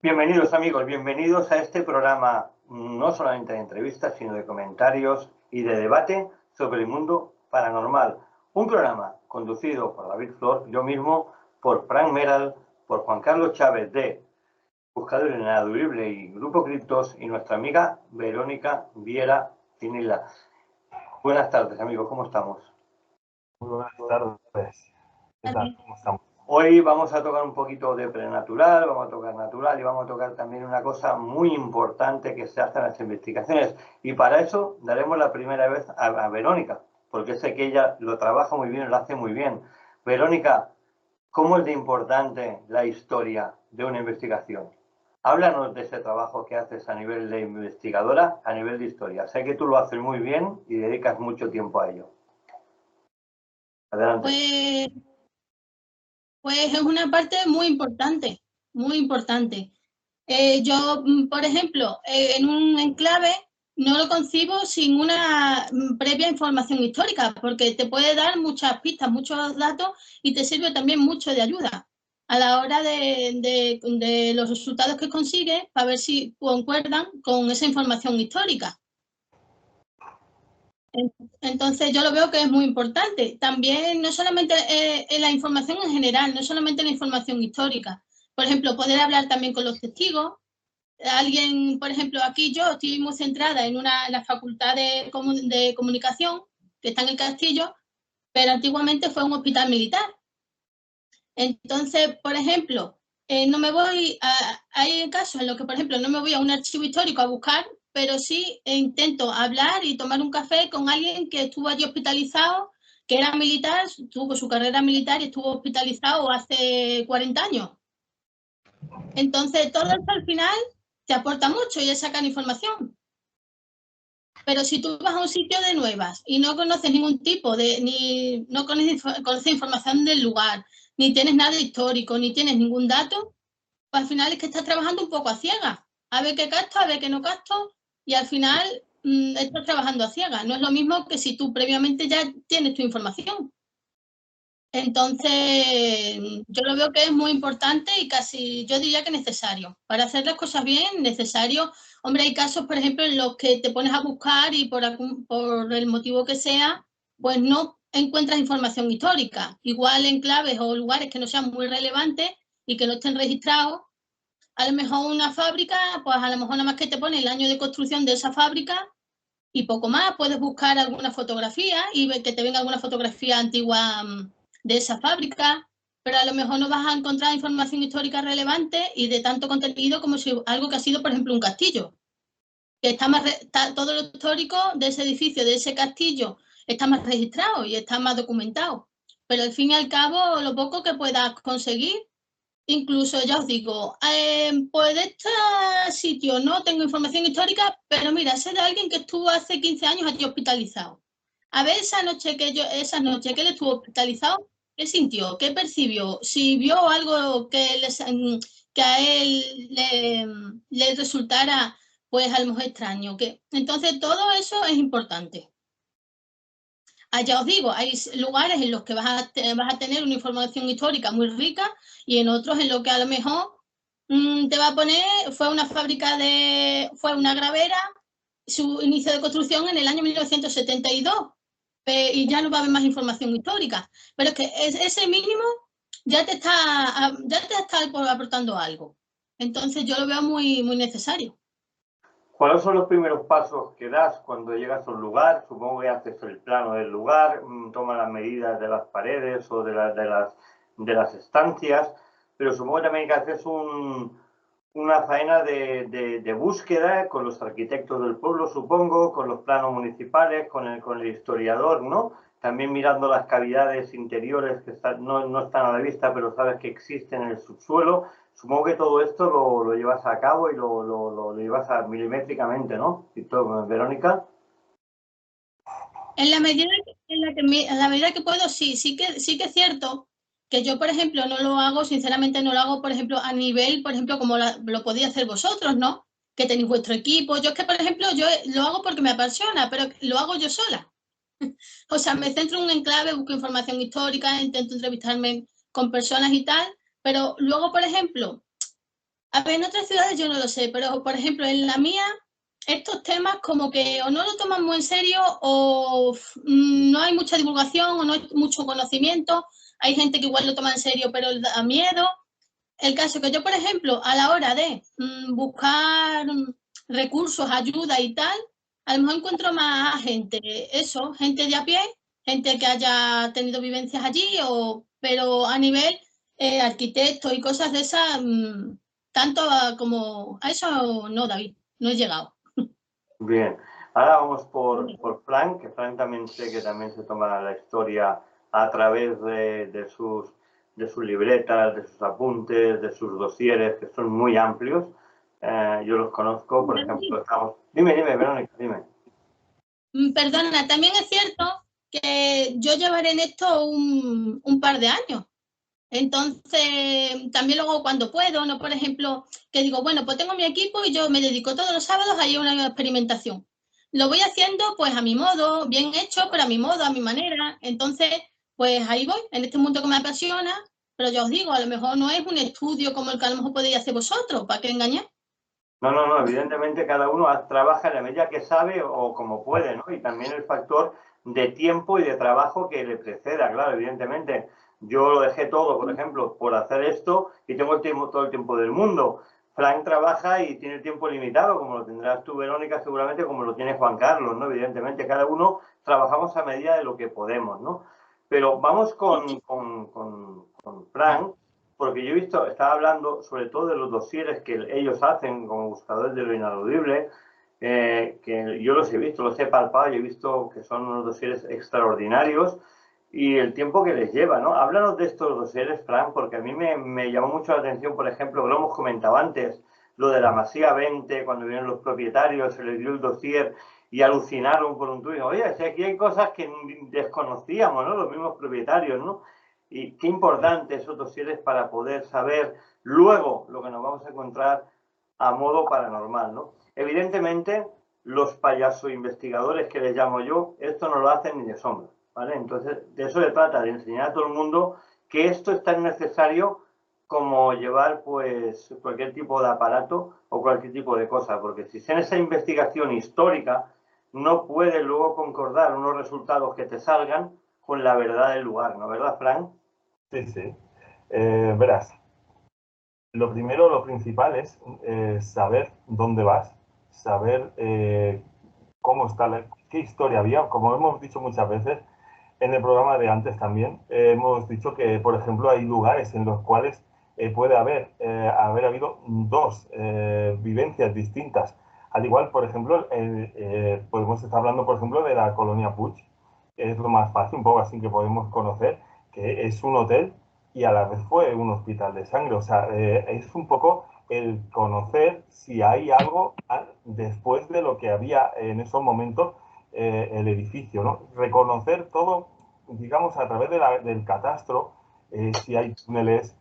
Bienvenidos amigos, bienvenidos a este programa no solamente de entrevistas, sino de comentarios y de debate sobre el mundo paranormal. Un programa conducido por David Flor, yo mismo, por Frank Meral, por Juan Carlos Chávez de Buscadores Inaudurible y Grupo Criptos y nuestra amiga Verónica Viera Tinila. Buenas tardes amigos, ¿cómo estamos? Muy buenas tardes. ¿Qué tal? ¿Cómo estamos? Hoy vamos a tocar un poquito de prenatural, vamos a tocar natural y vamos a tocar también una cosa muy importante que se hace en las investigaciones. Y para eso daremos la primera vez a Verónica, porque sé que ella lo trabaja muy bien, lo hace muy bien. Verónica, ¿cómo es de importante la historia de una investigación? Háblanos de ese trabajo que haces a nivel de investigadora, a nivel de historia. Sé que tú lo haces muy bien y dedicas mucho tiempo a ello. Adelante. Pues es una parte muy importante, muy importante. Yo, por ejemplo, en un enclave no lo concibo sin una previa información histórica, porque te puede dar muchas pistas, muchos datos y te sirve también mucho de ayuda a la hora de los resultados que consigues para ver si concuerdan con esa información histórica. Entonces yo lo veo que es muy importante. También no solamente la información en general, no solamente la información histórica. Por ejemplo, poder hablar también con los testigos. Alguien, por ejemplo, aquí yo estoy muy centrada en la facultad de comunicación, que está en el Castillo, pero antiguamente fue un hospital militar. Entonces, por ejemplo, no me voy hay casos en los que, por ejemplo, no me voy a un archivo histórico a buscar, pero sí intento hablar y tomar un café con alguien que estuvo allí hospitalizado, que era militar, tuvo su carrera militar y estuvo hospitalizado hace 40 años. Entonces, todo esto al final te aporta mucho y es sacar información. Pero si tú vas a un sitio de nuevas y no conoces ningún tipo ni no conoces información del lugar, ni tienes nada histórico, ni tienes ningún dato, pues al final es que estás trabajando un poco a ciegas. A ver qué capto, a ver qué no capto, y al final estás trabajando a ciegas. No es lo mismo que si tú previamente ya tienes tu información. Entonces, yo lo veo que es muy importante y casi, yo diría que necesario. Para hacer las cosas bien, necesario. Hombre, hay casos, por ejemplo, en los que te pones a buscar y por el motivo que sea, pues no encuentras información histórica. Igual en claves o lugares que no sean muy relevantes y que no estén registrados. A lo mejor una fábrica, pues a lo mejor nada más que te pone el año de construcción de esa fábrica y poco más. Puedes buscar alguna fotografía y que te venga alguna fotografía antigua de esa fábrica, pero a lo mejor no vas a encontrar información histórica relevante y de tanto contenido como si algo que ha sido, por ejemplo, un castillo, que está todo lo histórico de ese edificio, de ese castillo, está más registrado y está más documentado. Pero al fin y al cabo, lo poco que puedas conseguir, incluso ya os digo, pues de este sitio no tengo información histórica, pero mira, sé de alguien que estuvo hace 15 años allí hospitalizado. A ver esa noche que él estuvo hospitalizado, ¿qué sintió? ¿Qué percibió? Si vio algo que a él le resultara pues a lo mejor extraño. Entonces todo eso es importante. Ya os digo, hay lugares en los que vas a tener una información histórica muy rica y en otros en los que a lo mejor te va a poner, fue una gravera, su inicio de construcción en el año 1972 y ya no va a haber más información histórica. Pero es que ese mínimo ya te está aportando algo. Entonces yo lo veo muy, muy necesario. ¿Cuáles son los primeros pasos que das cuando llegas a un lugar? Supongo que haces el plano del lugar, tomas las medidas de las paredes o de las estancias, pero supongo que también que haces una faena de búsqueda con los arquitectos del pueblo, supongo, con los planos municipales, con el historiador, ¿no? También mirando las cavidades interiores que no están a la vista, pero sabes que existen en el subsuelo. Supongo que todo esto lo llevas a cabo y lo llevas milimétricamente, ¿no? ¿Y todo, Verónica? En la medida que puedo, sí que es cierto que yo, por ejemplo, no lo hago, sinceramente no lo hago, por ejemplo, a nivel, por ejemplo, como lo podía hacer vosotros, ¿no? Que tenéis vuestro equipo. Yo es que, por ejemplo, yo lo hago porque me apasiona, pero lo hago yo sola. O sea, me centro en un enclave, busco información histórica, intento entrevistarme con personas y tal, pero luego, por ejemplo, A ver, en otras ciudades yo no lo sé, pero por ejemplo en la mía estos temas como que o no lo toman muy en serio o no hay mucha divulgación o no hay mucho conocimiento. Hay gente que igual lo toma en serio pero da miedo. El caso que yo, por ejemplo, a la hora de buscar recursos, ayuda y tal, a lo mejor encuentro más gente, eso, gente de a pie, gente que haya tenido vivencias allí, pero a nivel arquitectos y cosas de esas, tanto como a eso no, David, no he llegado. Bien, ahora vamos por Frank, que Frank también sé que también se toma la historia a través de sus libretas, de sus apuntes, de sus dosieres, que son muy amplios. Yo los conozco, por ejemplo, estamos... Dime, Verónica, dime. Perdona, también es cierto que yo llevaré en esto un par de años. Entonces, también luego cuando puedo, ¿no? Por ejemplo, que digo, bueno, pues tengo mi equipo y yo me dedico todos los sábados a ir a una experimentación. Lo voy haciendo pues a mi modo, bien hecho, pero a mi modo, a mi manera. Entonces, pues ahí voy, en este mundo que me apasiona, pero ya os digo, a lo mejor no es un estudio como el que a lo mejor podéis hacer vosotros, ¿para qué engañar? No, evidentemente cada uno trabaja en la medida que sabe o como puede, ¿no? Y también el factor de tiempo y de trabajo que le preceda, claro, evidentemente. Yo lo dejé todo, por ejemplo, por hacer esto y tengo el tiempo, todo el tiempo del mundo. Frank trabaja y tiene tiempo limitado, como lo tendrás tú, Verónica, seguramente, como lo tiene Juan Carlos, ¿no? Evidentemente, cada uno trabajamos a medida de lo que podemos, ¿no? Pero vamos con Frank, porque yo he visto, estaba hablando sobre todo de los dosieres que ellos hacen como buscadores de lo inaludible, que yo los he visto, los he palpado y he visto que son unos dosieres extraordinarios y el tiempo que les lleva, ¿no? Háblanos de estos dosieres, Frank, porque a mí me llamó mucho la atención, por ejemplo, que lo hemos comentado antes, lo de la Masía 20, cuando vinieron los propietarios, se les dio el dossier y alucinaron por un tuit. Oye, si aquí hay cosas que desconocíamos, ¿no? Los mismos propietarios, ¿no? Y qué importante esos dosieres para poder saber luego lo que nos vamos a encontrar a modo paranormal, ¿no? Evidentemente, los payasos investigadores que les llamo yo, esto no lo hacen ni de sombra, ¿vale? Entonces, de eso se trata, de enseñar a todo el mundo que esto es tan necesario como llevar, pues, cualquier tipo de aparato o cualquier tipo de cosa, porque si en esa investigación histórica no puede luego concordar unos resultados que te salgan con la verdad del lugar, ¿no? ¿Verdad, Frank? Sí, sí. Verás, lo primero, lo principal es saber dónde vas, saber cómo está, qué historia había. Como hemos dicho muchas veces en el programa de antes también, hemos dicho que, por ejemplo, hay lugares en los cuales puede haber habido dos vivencias distintas. Al igual, por ejemplo, podemos estar hablando, por ejemplo, de la colonia Puig, que es lo más fácil, un poco así que podemos conocer, que es un hotel y a la vez fue un hospital de sangre. O sea, es un poco el conocer si hay algo después de lo que había en esos momentos el edificio, ¿no? Reconocer todo, digamos, a través del catastro, si hay túneles,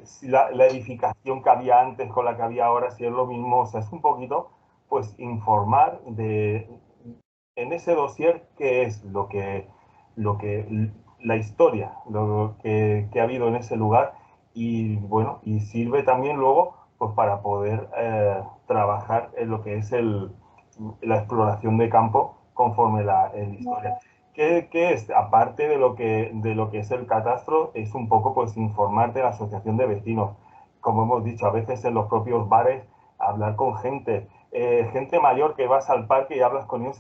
si la edificación que había antes con la que había ahora, si es lo mismo. O sea, es un poquito, pues, informar en ese dossier qué es la historia, lo que ha habido en ese lugar y, bueno, y sirve también luego, pues, para poder trabajar en lo que es la exploración de campo conforme la historia. ¿Qué es? Aparte de lo que es el catastro, es un poco, pues, informarte de la asociación de vecinos. Como hemos dicho, a veces en los propios bares, hablar con gente mayor que vas al parque y hablas con ellos,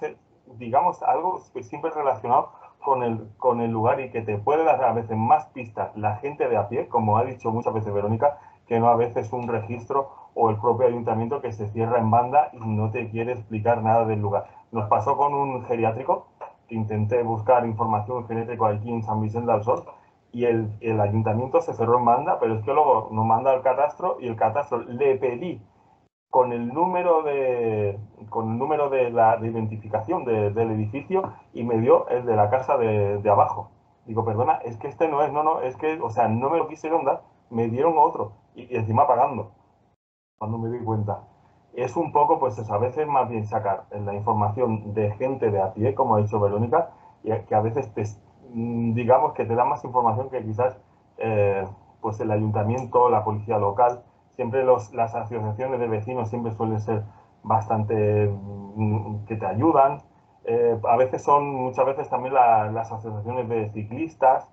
digamos, algo que siempre relacionado con el lugar y que te puede dar a veces más pistas la gente de a pie, como ha dicho muchas veces Verónica, que no a veces un registro o el propio ayuntamiento que se cierra en banda y no te quiere explicar nada del lugar. Nos pasó con un geriátrico, que intenté buscar información geriátrica aquí en San Vicente del Sol, y el ayuntamiento se cerró en banda, pero es que luego nos manda al catastro y el catastro le pedí con el número de identificación del edificio y me dio el de la casa de abajo. Digo, perdona, es que este no es, no, es que, o sea, no me lo quisieron dar, me dieron otro y encima pagando, cuando me di cuenta. Es un poco, pues eso, a veces más bien sacar la información de gente de a pie, como ha dicho Verónica, y que a veces digamos que te da más información que quizás pues el ayuntamiento, la policía local, siempre las asociaciones de vecinos siempre suelen ser bastante que te ayudan. A veces muchas veces también las asociaciones de ciclistas,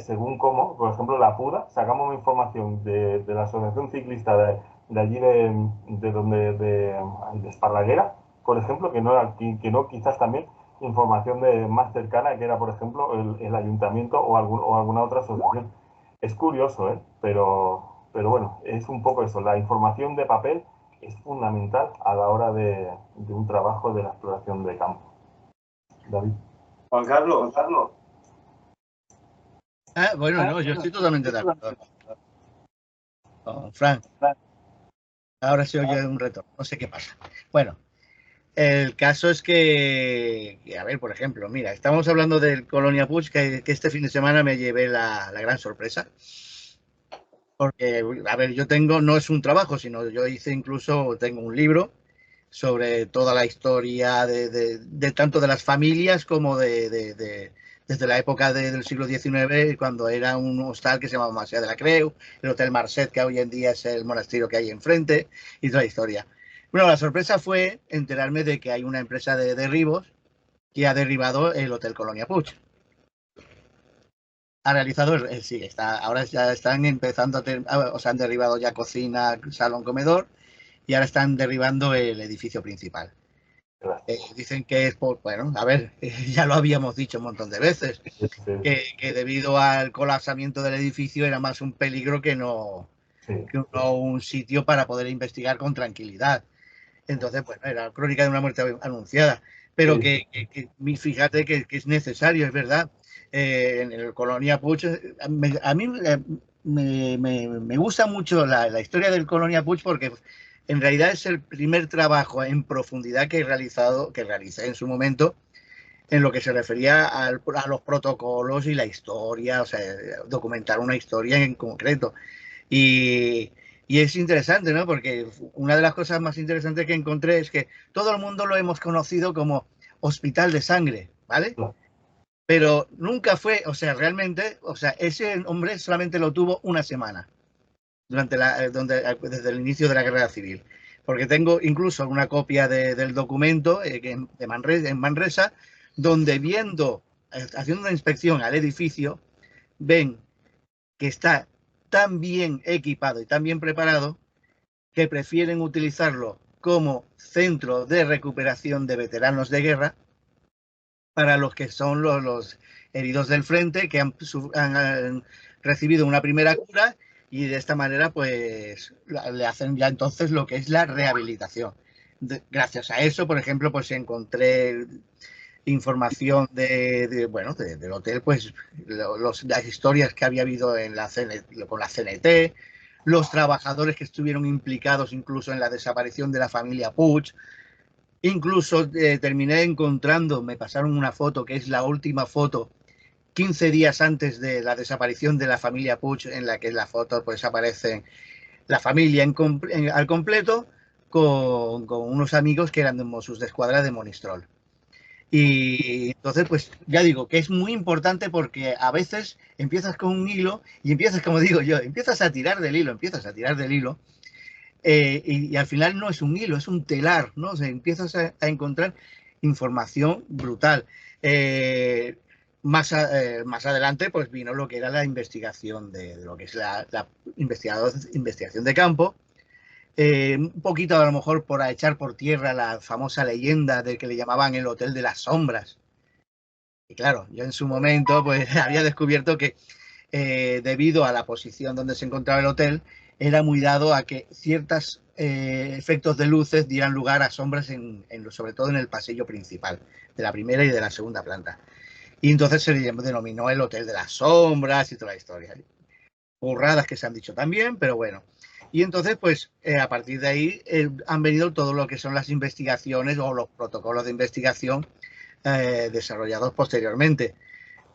según cómo, por ejemplo, la PUDA, sacamos información de la asociación ciclista de allí de Esparraguera, por ejemplo, que no quizás también información más cercana, que era, por ejemplo, el ayuntamiento o alguna otra asociación. Es curioso, pero bueno, es un poco eso. La información de papel es fundamental a la hora de un trabajo de la exploración de campo. David. Juan Carlos. Bueno, no, yo estoy totalmente de acuerdo con Fran. Ahora se oye un retorno, no sé qué pasa. Bueno, el caso es que, a ver, por ejemplo, mira, estamos hablando del Colonia Puig, que este fin de semana me llevé la gran sorpresa. Porque, a ver, no es un trabajo, sino yo tengo un libro sobre toda la historia de tanto de las familias como desde la época del siglo XIX, cuando era un hostal que se llamaba Masia de la Creu, el Hotel Marcet, que hoy en día es el monasterio que hay enfrente, y toda la historia. Bueno, la sorpresa fue enterarme de que hay una empresa de derribos que ha derribado el Hotel Colonia Puig. Ha realizado, sí, ahora ya están empezando o sea, han derribado ya cocina, salón, comedor, y ahora están derribando el edificio principal. Dicen que es bueno, a ver, ya lo habíamos dicho un montón de veces, que debido al colapsamiento del edificio era más un peligro que no un sitio para poder investigar con tranquilidad. Entonces, bueno, era crónica de una muerte anunciada, pero fíjate que es necesario, es verdad. En el Colonia Puig, a mí me gusta mucho la historia del Colonia Puig, porque en realidad es el primer trabajo en profundidad que realicé en su momento en lo que se refería a los protocolos y la historia, o sea, documentar una historia en concreto. Y es interesante, ¿no? Porque una de las cosas más interesantes que encontré es que todo el mundo lo hemos conocido como hospital de sangre, ¿vale? Pero nunca fue, o sea, realmente, o sea, ese hombre solamente lo tuvo una semana desde el inicio de la guerra civil. Porque tengo incluso una copia del documento en Manresa, donde haciendo una inspección al edificio, ven que está tan bien equipado y tan bien preparado que prefieren utilizarlo como centro de recuperación de veteranos de guerra para los que son los heridos del frente, que han recibido una primera cura, y de esta manera pues le hacen ya entonces lo que es la rehabilitación. Gracias a eso, por ejemplo, pues encontré información del hotel, pues las historias que había habido con la CNT, los trabajadores que estuvieron implicados incluso en la desaparición de la familia Puig. Incluso me pasaron una foto, que es la última foto, 15 días antes de la desaparición de la familia Puig, en la que en la foto pues aparece la familia al completo con unos amigos que eran de Mossos d'Esquadra de Monistrol. Y entonces, pues ya digo que es muy importante, porque a veces empiezas con un hilo y como digo yo, empiezas a tirar del hilo, y al final no es un hilo, es un telar, ¿no? O sea, empiezas a encontrar información brutal. Más adelante, pues vino lo que era la investigación de lo que es la investigación de campo. Un poquito a lo mejor por echar por tierra la famosa leyenda de que le llamaban el Hotel de las Sombras. Y claro, yo en su momento pues había descubierto que debido a la posición donde se encontraba el hotel, era muy dado a que ciertos efectos de luces dieran lugar a sombras, sobre todo en el pasillo principal, de la primera y de la segunda planta. Y entonces se le denominó el Hotel de las Sombras y toda la historia. Burradas que se han dicho también, pero bueno. Y entonces, pues, a partir de ahí han venido todo lo que son las investigaciones o los protocolos de investigación desarrollados posteriormente,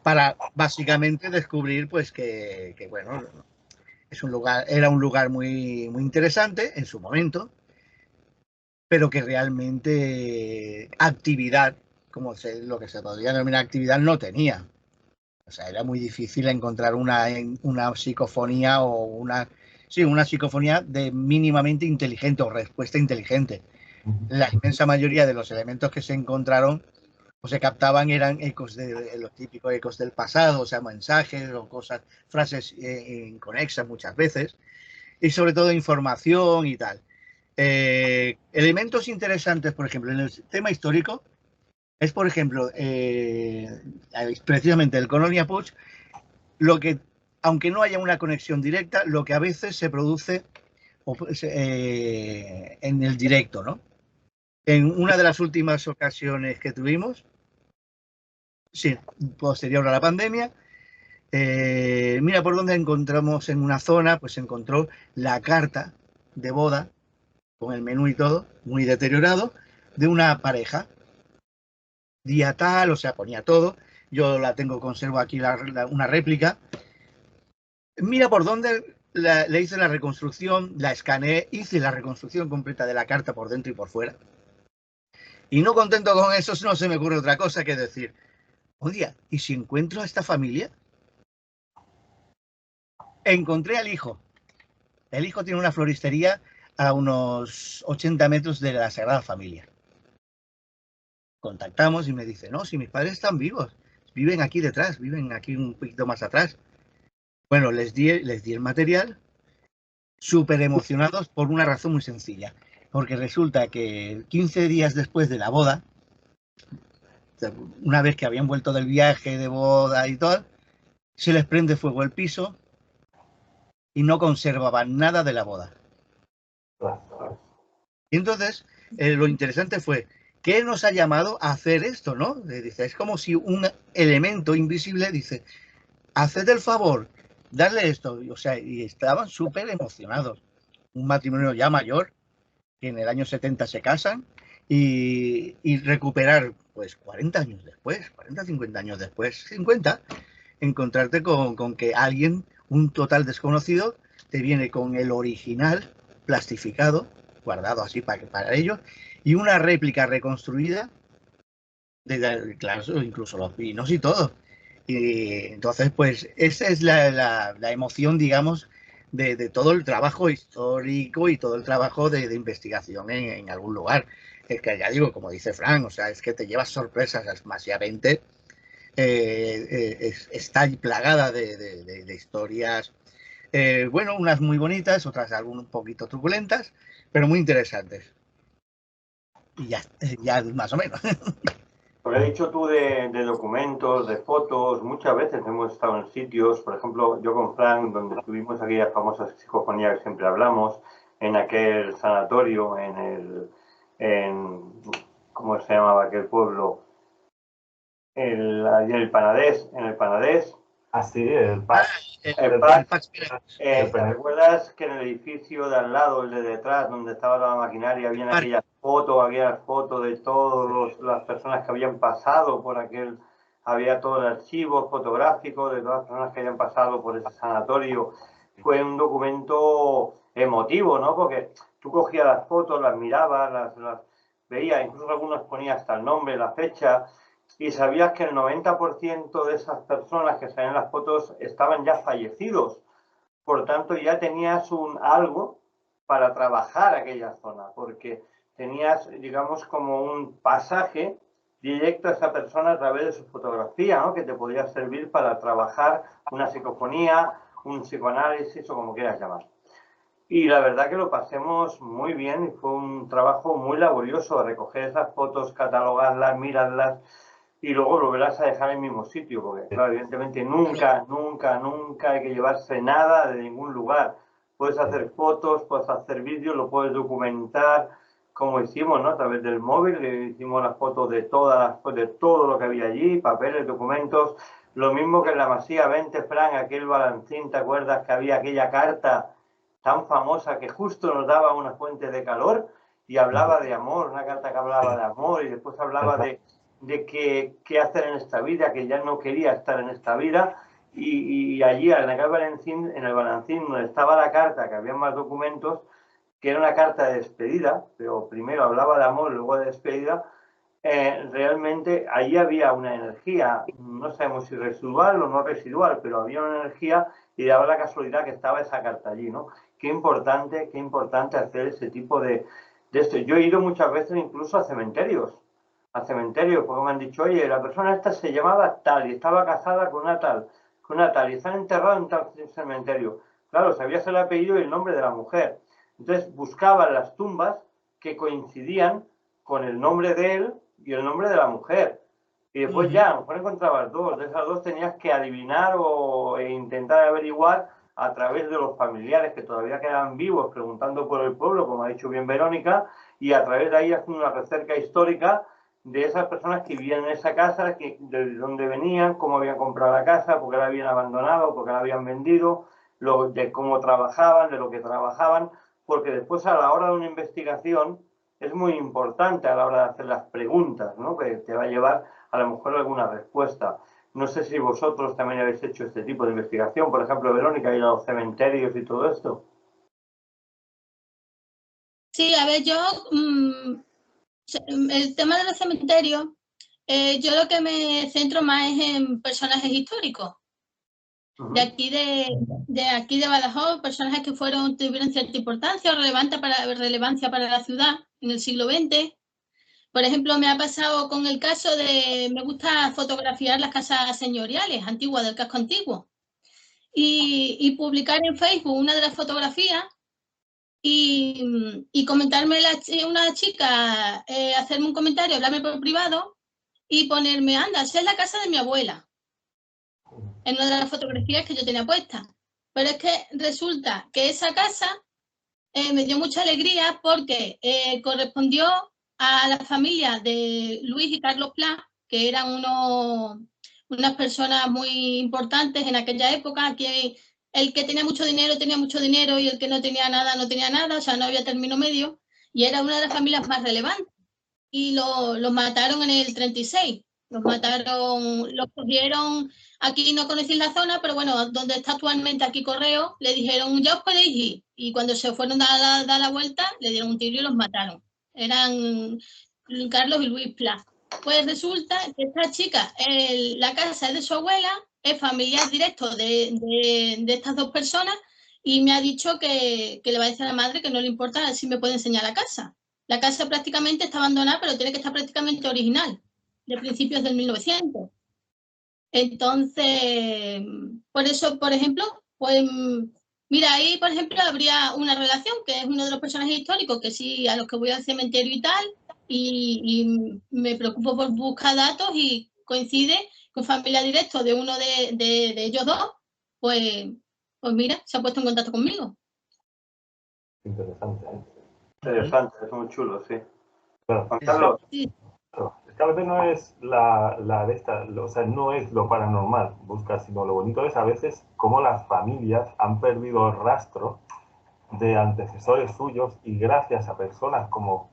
para básicamente descubrir pues que bueno, era un lugar muy, muy interesante en su momento, pero que realmente actividad, lo que se podría denominar actividad, no tenía. O sea, era muy difícil encontrar una psicofonía o una Sí, una psicofonía de mínimamente inteligente o respuesta inteligente. La inmensa mayoría de los elementos que se encontraron o se captaban eran ecos de los típicos ecos del pasado, o sea, mensajes o cosas, frases inconexas muchas veces, y sobre todo información y tal. Elementos interesantes, por ejemplo, en el tema histórico, es, por ejemplo, precisamente el Colonia Puig, lo que, aunque no haya una conexión directa, lo que a veces se produce en el directo, ¿no? En una de las últimas ocasiones que tuvimos, sí, posterior a la pandemia, mira por dónde encontramos en una zona, pues se encontró la carta de boda, con el menú y todo, muy deteriorado, de una pareja. Día tal, o sea, ponía todo. Yo la tengo, conservo aquí una réplica. Mira por dónde le hice la reconstrucción, la escaneé, hice la reconstrucción completa de la carta por dentro y por fuera. Y no contento con eso, no se me ocurre otra cosa que decir, oye, ¿y si encuentro a esta familia? Encontré al hijo. El hijo tiene una floristería a unos 80 metros de la Sagrada Familia. Contactamos y me dice, no, si mis padres están vivos, viven aquí detrás, viven aquí un poquito más atrás. Bueno, les di el material, súper emocionados por una razón muy sencilla, porque resulta que 15 días después de la boda, una vez que habían vuelto del viaje de boda y todo, se les prende fuego el piso y no conservaban nada de la boda. Y entonces, lo interesante fue, ¿qué nos ha llamado a hacer esto, no? Dice, es como si un elemento invisible dice, haced el favor, darle esto. O sea, y estaban súper emocionados. Un matrimonio ya mayor, que en el año 70 se casan, y recuperar, pues 40 años después, 40, 50 años después, 50, encontrarte con que alguien, un total desconocido, te viene con el original plastificado, guardado así para ellos, y una réplica reconstruida, claro, incluso los vinos y todo. Y entonces, pues, esa es la emoción, digamos, de todo el trabajo histórico y todo el trabajo de investigación en algún lugar. Es que ya digo, como dice Fran, o sea, es que te llevas sorpresas, demasiadamente. Está plagada de historias, bueno, unas muy bonitas, otras algún un poquito truculentas, pero muy interesantes. Y ya más o menos. Lo que has dicho tú de documentos, de fotos, muchas veces hemos estado en sitios, por ejemplo, yo con Frank, donde tuvimos aquella famosa psicofonía que siempre hablamos, en aquel sanatorio, ¿cómo se llamaba aquel pueblo? En el Panadés. Ah, sí, el Pax. ¿Te recuerdas que en el edificio de al lado, el de detrás, donde estaba la maquinaria, había aquellas fotos de todas las personas que habían pasado por aquel, había todo el archivo fotográfico de todas las personas que habían pasado por ese sanatorio? Fue un documento emotivo, ¿no? Porque tú cogías las fotos, las mirabas, las veías, incluso algunos ponías hasta el nombre, la fecha, y sabías que el 90% de esas personas que salían en las fotos estaban ya fallecidos. Por tanto, ya tenías algo para trabajar aquella zona, porque tenías, digamos, como un pasaje directo a esa persona a través de su fotografía, ¿no? Que te podía servir para trabajar una psicofonía, un psicoanálisis o como quieras llamar. Y la verdad que lo pasemos muy bien y fue un trabajo muy laborioso recoger esas fotos, catalogarlas, mirarlas y luego volverlas a dejar en el mismo sitio, porque claro, evidentemente nunca hay que llevarse nada de ningún lugar. Puedes hacer fotos, puedes hacer vídeos, lo puedes documentar, como hicimos, ¿no? A través del móvil, hicimos las fotos de todo lo que había allí, papeles, documentos. Lo mismo que en la Masía 20, Fran, aquel balancín, ¿te acuerdas que había aquella carta tan famosa que justo nos daba una fuente de calor y hablaba de amor, una carta que hablaba de amor y después hablaba de qué hacer en esta vida, que ya no quería estar en esta vida, y allí en el balancín donde estaba la carta, que había más documentos, que era una carta de despedida, pero primero hablaba de amor, luego de despedida, realmente allí había una energía, no sabemos si residual o no residual, pero había una energía y daba la casualidad que estaba esa carta allí, ¿no? qué importante hacer ese tipo de esto. Yo he ido muchas veces incluso a cementerios, porque me han dicho, oye, la persona esta se llamaba tal y estaba casada con una tal, y están enterrados en tal cementerio. Claro, sabías el apellido y el nombre de la mujer. Entonces buscaban las tumbas que coincidían con el nombre de él y el nombre de la mujer. Y después ya, a lo mejor encontrabas dos. De esas dos tenías que adivinar e intentar averiguar a través de los familiares que todavía quedaban vivos, preguntando por el pueblo, como ha dicho bien Verónica, y a través de ahí haciendo una recerca histórica de esas personas que vivían en esa casa, de dónde venían, cómo habían comprado la casa, por qué la habían abandonado, por qué la habían vendido, de cómo trabajaban, de lo que trabajaban, porque después a la hora de una investigación es muy importante a la hora de hacer las preguntas, ¿no? Que te va a llevar a lo mejor alguna respuesta. No sé si vosotros también habéis hecho este tipo de investigación, por ejemplo, Verónica, ir a los cementerios y todo esto. Sí, a ver, yo, el tema de los cementerios, yo lo que me centro más es en personajes históricos. De aquí de Badajoz, personajes que tuvieron cierta importancia o relevancia para la ciudad en el siglo XX. Por ejemplo, me ha pasado con el caso me gusta fotografiar las casas señoriales antiguas del casco antiguo y publicar en Facebook una de las fotografías y comentarme una chica, hacerme un comentario, hablarme por privado y ponerme, anda, esa es la casa de mi abuela, en una de las fotografías que yo tenía puesta. Pero es que resulta que esa casa me dio mucha alegría porque correspondió a la familia de Luis y Carlos Pla, que eran unas personas muy importantes en aquella época, que el que tenía mucho dinero y el que no tenía nada, o sea, no había término medio, y era una de las familias más relevantes. Y los mataron en el 36. Los cogieron, aquí no conocéis la zona, pero bueno, donde está actualmente aquí Correo, le dijeron, ya os podéis ir. Y cuando se fueron a dar la vuelta, le dieron un tiro y los mataron. Eran Carlos y Luis Pla. Pues resulta que esta chica, la casa es de su abuela, es familiar directo de estas dos personas, y me ha dicho que le va a decir a la madre que no le importa si me puede enseñar la casa. La casa prácticamente está abandonada, pero tiene que estar prácticamente original, de principios del 1900. Entonces, por eso, por ejemplo, pues mira, ahí, por ejemplo, habría una relación, que es uno de los personajes históricos, que sí, a los que voy al cementerio y tal, y me preocupo por buscar datos y coincide con familia directo de uno de ellos dos, pues mira, se ha puesto en contacto conmigo. Interesante, ¿eh? Interesante, es muy chulo, sí. Claro. Juan Carlos. Sí. Es que a veces no es o sea, no es lo paranormal buscar, sino lo bonito es a veces cómo las familias han perdido el rastro de antecesores suyos y gracias a personas como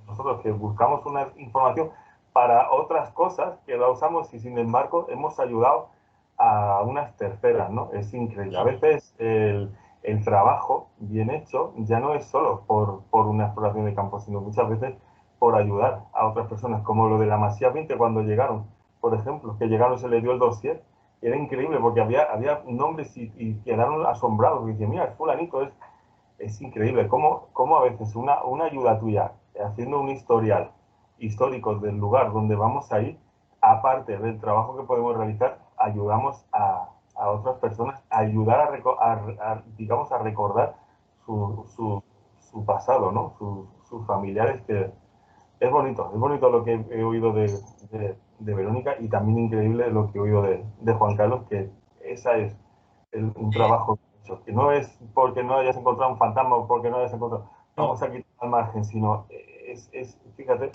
nosotros que buscamos una información para otras cosas que la usamos y sin embargo hemos ayudado a unas terceras, ¿no? Es increíble. A veces el trabajo bien hecho ya no es solo por una exploración de campo, sino muchas veces por ayudar a otras personas, como lo de la Masía 20 cuando llegaron, por ejemplo, que llegaron, se les dio el dossier. Era increíble porque había nombres y quedaron asombrados. Y decían, mira, es fulanito, es increíble cómo a veces una ayuda tuya, haciendo un historial histórico del lugar donde vamos a ir, aparte del trabajo que podemos realizar, ayudamos a otras personas a ayudar digamos, a recordar su pasado, ¿no? Sus familiares, que es bonito lo que he oído de Verónica y también increíble lo que he oído de Juan Carlos, que esa es un trabajo hecho, que no es porque no hayas encontrado un fantasma o porque no hayas encontrado, vamos a quitar al margen, sino fíjate,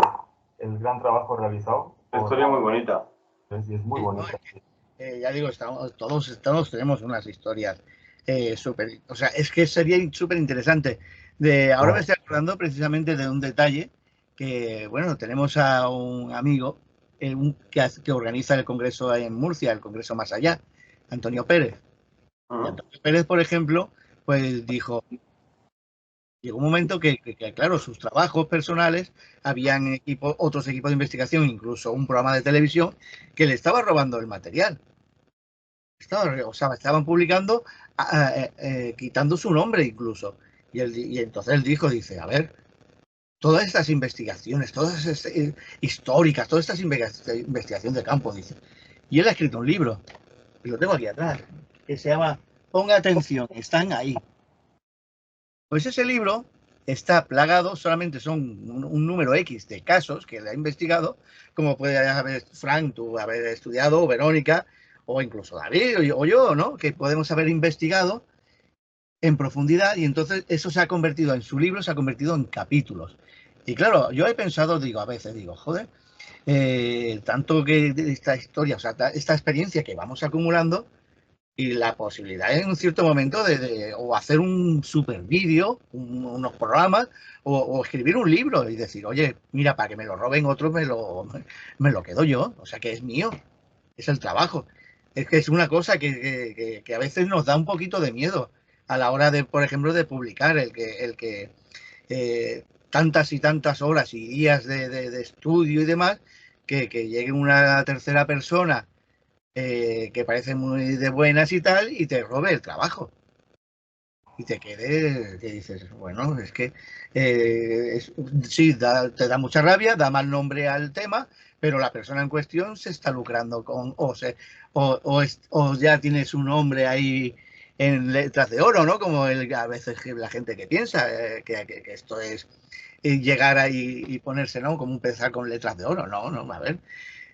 el gran trabajo realizado. Una historia muy bonita. Y es muy bonita. Ya digo, todos tenemos unas historias súper, o sea, es que sería súper interesante. Ahora me estoy acordando precisamente de un detalle que, bueno, tenemos a un amigo que organiza el congreso en Murcia, el congreso Más Allá, Antonio Pérez. Y Antonio Pérez, por ejemplo, pues llegó un momento que claro, sus trabajos personales, habían otros equipos de investigación, incluso un programa de televisión, que le estaba robando el material. Estaban publicando quitando su nombre incluso. Y entonces él dice, a ver, todas estas investigaciones, todas estas históricas, todas estas investigaciones de campo, dice. Y él ha escrito un libro, y lo tengo aquí atrás, que se llama Ponga atención, están ahí. Pues ese libro está plagado, solamente son un número X de casos que él ha investigado, como puede haber Frank, tú haber estudiado, o Verónica, o incluso David, o yo, ¿no? Que podemos haber investigado en profundidad, y entonces eso se ha convertido en su libro, se ha convertido en capítulos. Y claro, yo he pensado, digo, a veces, digo, joder, tanto que esta historia, o sea, esta experiencia que vamos acumulando, y la posibilidad en un cierto momento de o hacer un super vídeo, unos programas, o escribir un libro y decir, oye, mira, para que me lo roben otros, me lo quedo yo, o sea, que es mío, es el trabajo. Es que es una cosa que a veces nos da un poquito de miedo a la hora de, por ejemplo, de publicar, el que tantas y tantas horas y días de estudio y demás, que llegue una tercera persona que parece muy de buenas y tal, y te robe el trabajo. Y te quede, que dices, bueno, es que sí, te da mucha rabia, da mal nombre al tema, pero la persona en cuestión se está lucrando con, o ya tiene su nombre ahí en letras de oro, ¿no? Como a veces la gente que piensa que esto es llegar ahí y ponerse, ¿no? Como un pensar con letras de oro, no, a ver.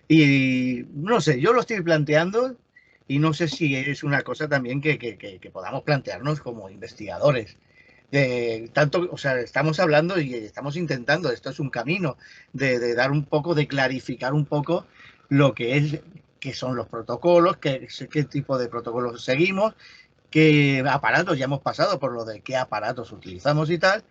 Y no sé, yo lo estoy planteando y no sé si es una cosa también que podamos plantearnos como investigadores. Tanto, o sea, estamos hablando y estamos intentando, esto es un camino de dar un poco, de clarificar un poco lo que es, qué son los protocolos, qué tipo de protocolos seguimos, qué aparatos, ya hemos pasado por lo de qué aparatos utilizamos y tal,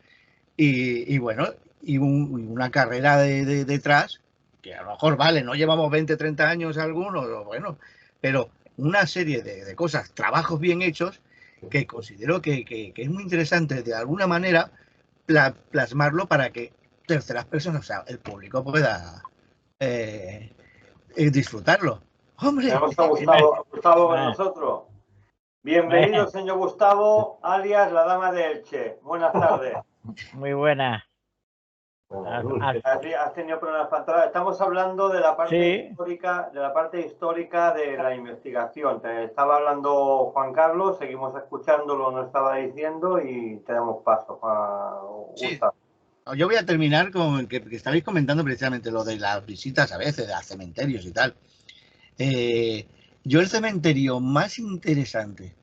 y bueno, y una carrera detrás, que a lo mejor vale, no llevamos 20, 30 años algunos, bueno, pero una serie de cosas, trabajos bien hechos, que considero que es muy interesante de alguna manera plasmarlo para que terceras personas, o sea, el público pueda disfrutarlo. ¡Hombre! Tenemos a Gustavo con nosotros. Bienvenido, señor Gustavo, alias la dama de Elche. Buenas tardes. Muy buena. Has tenido problemas pantalla. Estamos hablando de la parte Sí. histórica, de la investigación. Te estaba hablando Juan Carlos, seguimos escuchándolo, nos estaba diciendo y te damos paso a Gustavo. Sí. Yo voy a terminar con que estabais comentando precisamente lo de las visitas a veces a cementerios y tal. Yo el cementerio más interesante,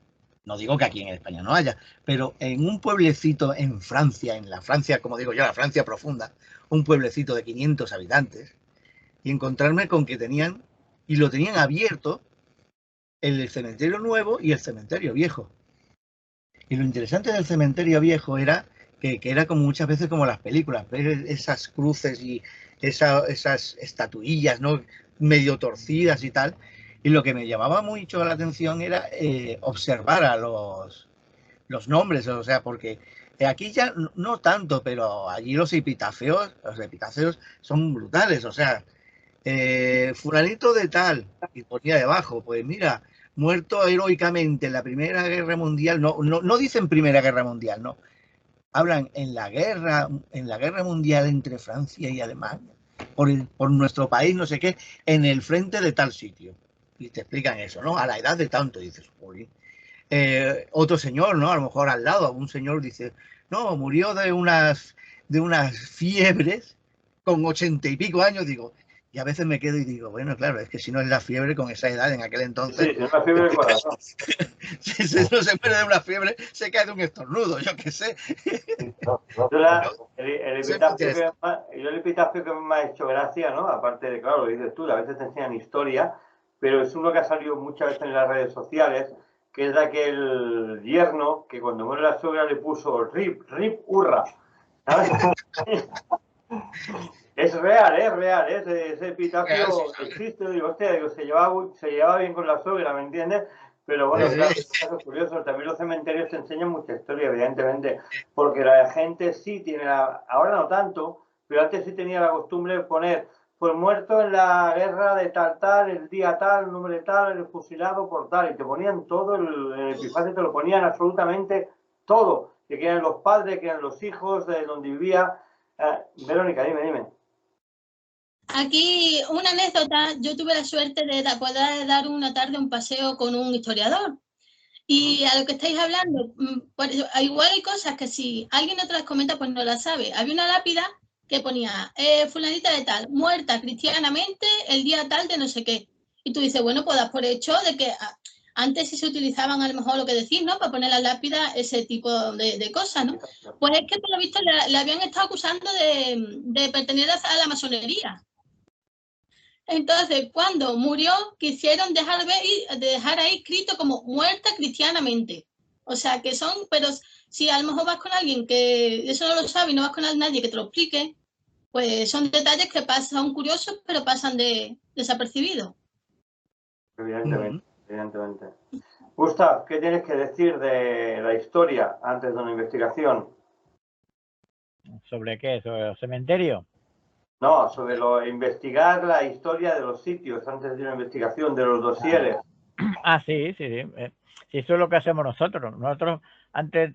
no digo que aquí en España no haya, pero en un pueblecito en Francia, en la Francia, como digo yo, la Francia profunda, un pueblecito de 500 habitantes, y encontrarme con que lo tenían abierto el cementerio nuevo y el cementerio viejo. Y lo interesante del cementerio viejo era que era como muchas veces como las películas, ver esas cruces y esas estatuillas, ¿no? Medio torcidas y tal. Y lo que me llamaba mucho la atención era observar a los nombres, o sea, porque aquí ya no tanto, pero allí los epitafios son brutales, o sea, fulanito de tal, y ponía debajo, pues mira, muerto heroicamente en la Primera Guerra Mundial, no dicen Primera Guerra Mundial, no, hablan en la guerra mundial entre Francia y Alemania, por nuestro país, no sé qué, en el frente de tal sitio. Y te explican eso, ¿no? A la edad de tanto, dices, uy. Otro señor, ¿no? A lo mejor al lado, un señor dice, no, murió de unas fiebres con 80 y pico años, digo, y a veces me quedo y digo, bueno, claro, es que si no es la fiebre con esa edad en aquel entonces. Sí, es una fiebre del corazón. Si no se muere de una fiebre, se cae de un estornudo, yo qué sé. El epitafio que me ha hecho gracia, ¿no? Aparte de, claro, lo dices tú, a veces te enseñan historia, pero es uno que ha salido muchas veces en las redes sociales, que es de aquel yerno que cuando muere la suegra le puso rip, hurra. ¿Sabes? Es real, ese epitafio existe, digo, hostia, se llevaba bien con la suegra, ¿me entiendes? Pero bueno, claro, es curioso, también los cementerios te enseñan mucha historia, evidentemente, porque la gente sí tiene, ahora no tanto, pero antes sí tenía la costumbre de poner pues muerto en la guerra de tal, el día tal, el número de tal, el fusilado por tal, y te ponían todo, en el epifacio te lo ponían absolutamente todo, que eran los padres, que eran los hijos, de donde vivía. Verónica, dime. Aquí una anécdota, yo tuve la suerte de poder dar una tarde un paseo con un historiador. Y a lo que estáis hablando, pues, igual hay cosas que si alguien no te las comenta, pues no las sabe. Había una lápida que ponía, fulanita de tal, muerta cristianamente el día tal de no sé qué. Y tú dices, bueno, pues das por hecho de que antes sí se utilizaban a lo mejor lo que decís, ¿no? Para poner las lápidas ese tipo de cosas, ¿no? Pues es que por lo visto le habían estado acusando de pertenecer a la masonería. Entonces, cuando murió, quisieron dejar ahí escrito como muerta cristianamente. O sea, que son, pero si a lo mejor vas con alguien que eso no lo sabe y no vas con nadie que te lo explique, pues son detalles que son curiosos, pero pasan desapercibidos. Evidentemente. Gustav, ¿qué tienes que decir de la historia antes de una investigación? ¿Sobre qué? ¿Sobre los cementerios? No, sobre investigar la historia de los sitios antes de una investigación, de los dosieres. Sí. Sí, eso es lo que hacemos nosotros. Nosotros antes,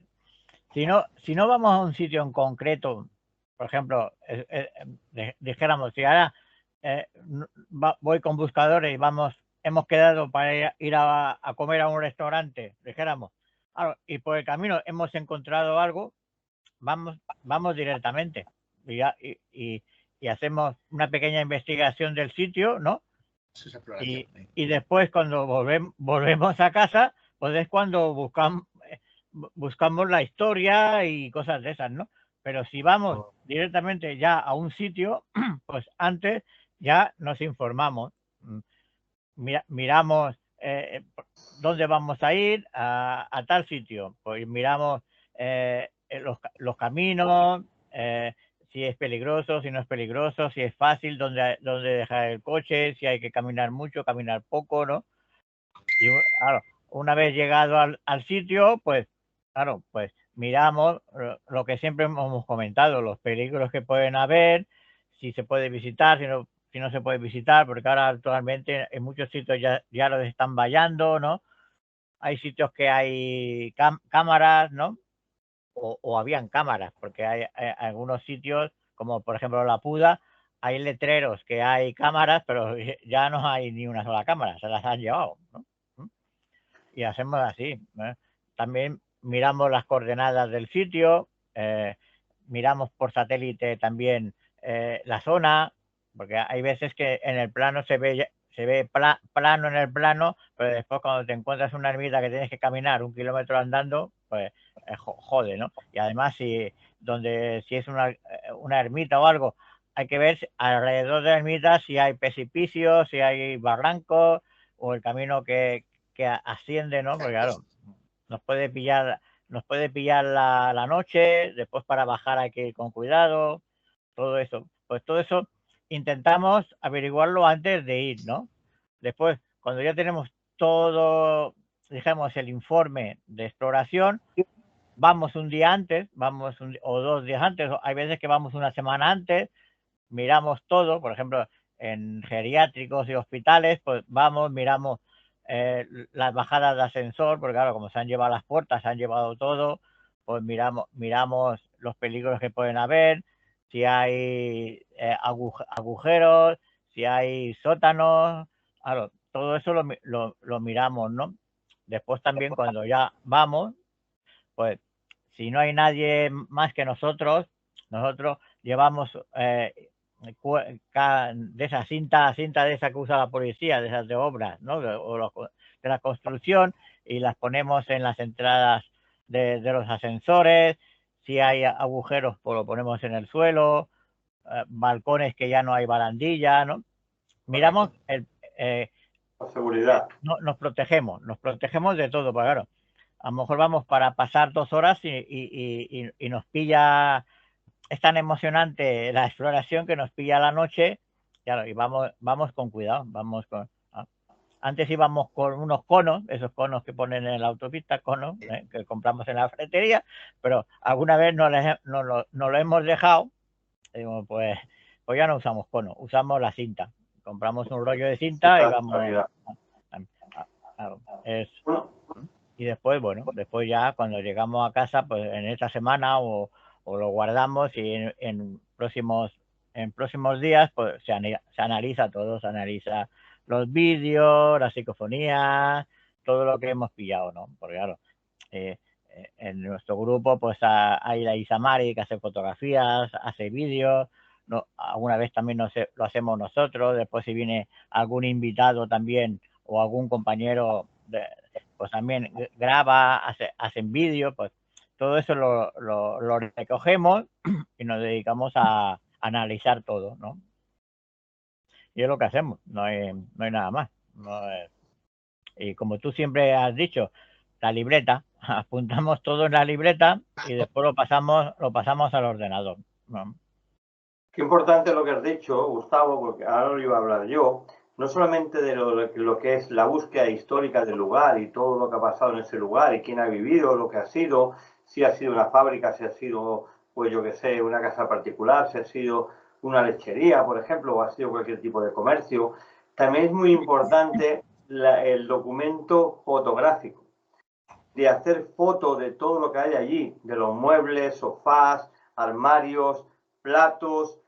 si no vamos a un sitio en concreto, por ejemplo, dijéramos, si ahora voy con buscadores y hemos quedado para ir a comer a un restaurante, dijéramos, y por el camino hemos encontrado algo, vamos directamente y hacemos una pequeña investigación del sitio, ¿no? Y después cuando volvemos a casa, pues es cuando buscamos la historia y cosas de esas, ¿no? Pero si vamos directamente ya a un sitio, pues antes ya nos informamos, miramos dónde vamos a ir a tal sitio, pues miramos los caminos, si es peligroso, si no es peligroso, si es fácil, dónde dejar el coche, si hay que caminar mucho, caminar poco, ¿no? Y claro, una vez llegado al sitio, pues claro, pues miramos lo que siempre hemos comentado, los peligros que pueden haber, si se puede visitar, si no se puede visitar, porque ahora actualmente en muchos sitios ya los están vallando, ¿no? Hay sitios que hay cámaras, ¿no? O habían cámaras, porque hay algunos sitios, como por ejemplo la Puda, hay letreros que hay cámaras, pero ya no hay ni una sola cámara, se las han llevado, ¿no? Y hacemos así. También miramos las coordenadas del sitio, miramos por satélite también la zona, porque hay veces que en el plano se ve plano en el plano, pero después cuando te encuentras una ermita que tienes que caminar 1 kilómetro andando, pues jode, ¿no? Y además si es una ermita o algo, hay que ver alrededor de la ermita si hay precipicios, si hay barrancos o el camino que asciende, ¿no? Porque claro, nos puede pillar la noche, después para bajar hay que ir con cuidado, todo eso. Pues todo eso intentamos averiguarlo antes de ir, ¿no? Después, cuando ya tenemos todo, digamos, el informe de exploración, vamos un día antes, o 2 días antes, hay veces que vamos una semana antes, miramos todo, por ejemplo, en geriátricos y hospitales, pues miramos las bajadas de ascensor, porque claro, como se han llevado las puertas, se han llevado todo, pues miramos los peligros que pueden haber, si hay agujeros, si hay sótanos, claro, todo eso lo miramos, ¿no? Después también cuando ya vamos, pues si no hay nadie más que nosotros llevamos de esa cinta de esa que usa la policía, de esas de obras, ¿no? De la construcción, y las ponemos en las entradas de los ascensores. Si hay agujeros, pues lo ponemos en el suelo, balcones que ya no hay barandilla, ¿no? Miramos la seguridad. Nos protegemos de todo, porque claro, a lo mejor vamos para pasar 2 horas y nos pilla. Es tan emocionante la exploración que nos pilla la noche, claro, y vamos con cuidado, antes íbamos con unos conos, esos conos que ponen en la autopista, conos que compramos en la ferretería, pero alguna vez no lo hemos dejado, digo, pues pues ya no usamos cono, usamos la cinta. Compramos un rollo de cinta y vamos... Y después, bueno, después ya cuando llegamos a casa, pues en esta semana o lo guardamos y en próximos días, pues se analiza todo, se analiza los vídeos, las psicofonías, todo lo que hemos pillado, ¿no? Porque claro, en nuestro grupo pues hay la Isamari que hace fotografías, hace vídeos, no, alguna vez también lo hacemos nosotros, después si viene algún invitado también o algún compañero pues también graba, hacen vídeos, pues todo eso lo recogemos y nos dedicamos a analizar todo, ¿no? Y es lo que hacemos, no hay nada más. Y como tú siempre has dicho, la libreta, apuntamos todo en la libreta y después lo pasamos al ordenador, ¿no? Qué importante lo que has dicho, Gustavo, porque ahora lo iba a hablar yo, no solamente de lo que es la búsqueda histórica del lugar y todo lo que ha pasado en ese lugar y quién ha vivido, lo que ha sido, si ha sido una fábrica, si ha sido, pues yo qué sé, una casa particular, si ha sido una lechería, por ejemplo, o ha sido cualquier tipo de comercio. También es muy importante el documento fotográfico, de hacer foto de todo lo que hay allí, de los muebles, sofás, armarios, platos,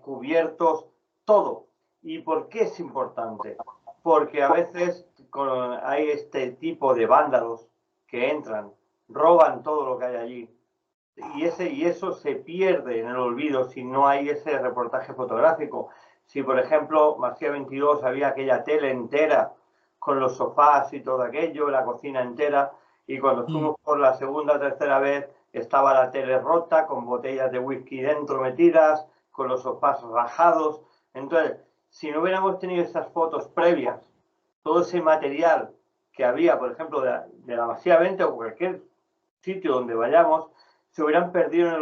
cubiertos, todo. ¿Y por qué es importante? Porque a veces hay este tipo de vándalos que entran, roban todo lo que hay allí. Y eso se pierde en el olvido si no hay ese reportaje fotográfico. Si, por ejemplo, Maciá 22 había aquella tele entera con los sofás y todo aquello, la cocina entera, y cuando fuimos por la segunda o tercera vez estaba la tele rota, con botellas de whisky dentro metidas, con los sofás rajados. Entonces, si no hubiéramos tenido esas fotos previas, todo ese material que había, por ejemplo, de la Masía 20 o cualquier sitio donde vayamos, se hubieran perdido en el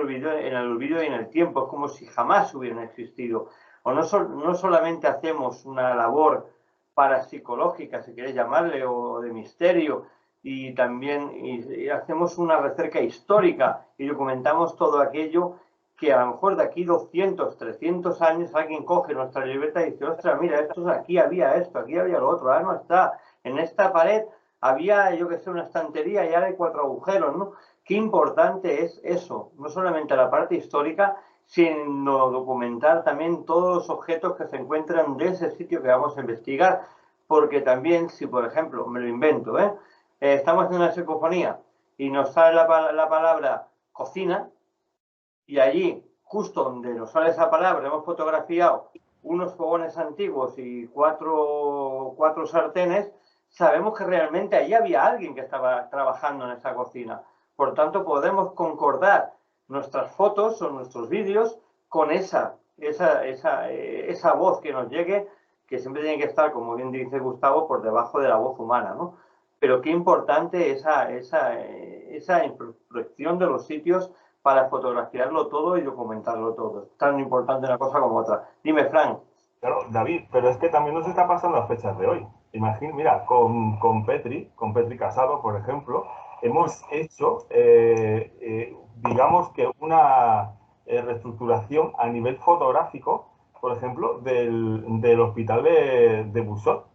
olvido y en el tiempo, es como si jamás hubieran existido. O no solamente hacemos una labor parapsicológica, si queréis llamarle, o de misterio, y también hacemos una recerca histórica y documentamos todo aquello que a lo mejor de aquí 200, 300 años alguien coge nuestra libreta y dice, ostras, mira, aquí había esto, aquí había lo otro, ahora no está. En esta pared había, yo que sé, una estantería y ahora hay 4 agujeros, ¿no? Qué importante es eso, no solamente la parte histórica, sino documentar también todos los objetos que se encuentran de ese sitio que vamos a investigar, porque también, si por ejemplo, me lo invento, estamos en una psicofonía y nos sale la palabra cocina, y allí, justo donde nos sale esa palabra, hemos fotografiado unos fogones antiguos y cuatro sartenes, sabemos que realmente allí había alguien que estaba trabajando en esa cocina. Por tanto, podemos concordar nuestras fotos o nuestros vídeos con esa voz que nos llegue, que siempre tiene que estar, como bien dice Gustavo, por debajo de la voz humana, ¿no? Pero qué importante esa introspección de los sitios para fotografiarlo todo y documentarlo todo. Es tan importante una cosa como otra. Dime, Frank. Claro, David, pero es que también nos está pasando a fechas de hoy. Imagina, mira, con Petri Casado, por ejemplo, hemos hecho, digamos que una reestructuración a nivel fotográfico, por ejemplo, del hospital de Busot.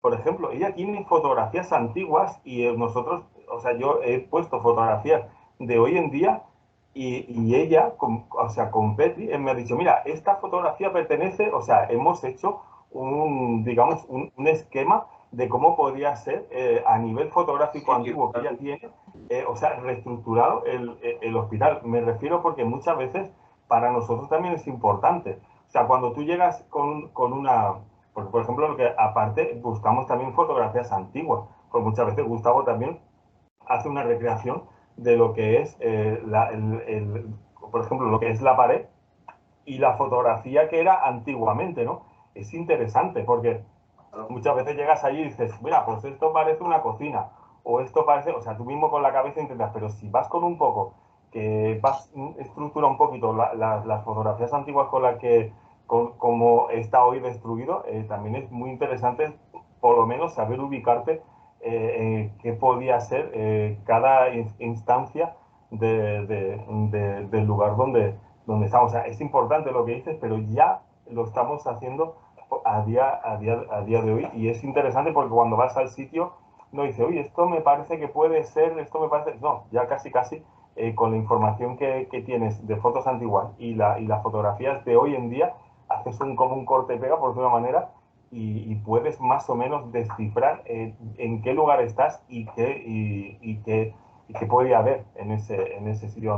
Por ejemplo, ella tiene fotografías antiguas y nosotros, o sea, yo he puesto fotografías de hoy en día y ella, con Petri, me ha dicho, mira, esta fotografía pertenece, o sea, hemos hecho digamos, un esquema de cómo podría ser a nivel fotográfico antiguo que ella tiene, o sea, reestructurado el hospital. Me refiero porque muchas veces para nosotros también es importante. O sea, cuando tú llegas con una... Porque, por ejemplo, lo que aparte buscamos también fotografías antiguas, pues muchas veces Gustavo también hace una recreación de lo que es, por ejemplo, lo que es la pared y la fotografía que era antiguamente, ¿no? Es interesante porque muchas veces llegas allí y dices, mira, pues esto parece una cocina, o esto parece, o sea, tú mismo con la cabeza intentas, pero si vas con un poco, que vas estructura un poquito las fotografías antiguas con las que, como está hoy destruido, también es muy interesante, por lo menos, saber ubicarte qué podía ser cada instancia del lugar donde estamos. O sea, es importante lo que dices, pero ya lo estamos haciendo a día de hoy, y es interesante porque cuando vas al sitio no dice, oye, esto me parece que puede ser, esto me parece... No, ya casi con la información que tienes de fotos antiguas y las fotografías de hoy en día, haces como un corte y pega, por decirlo de una manera, y puedes más o menos descifrar en qué lugar estás y qué puede haber en ese sitio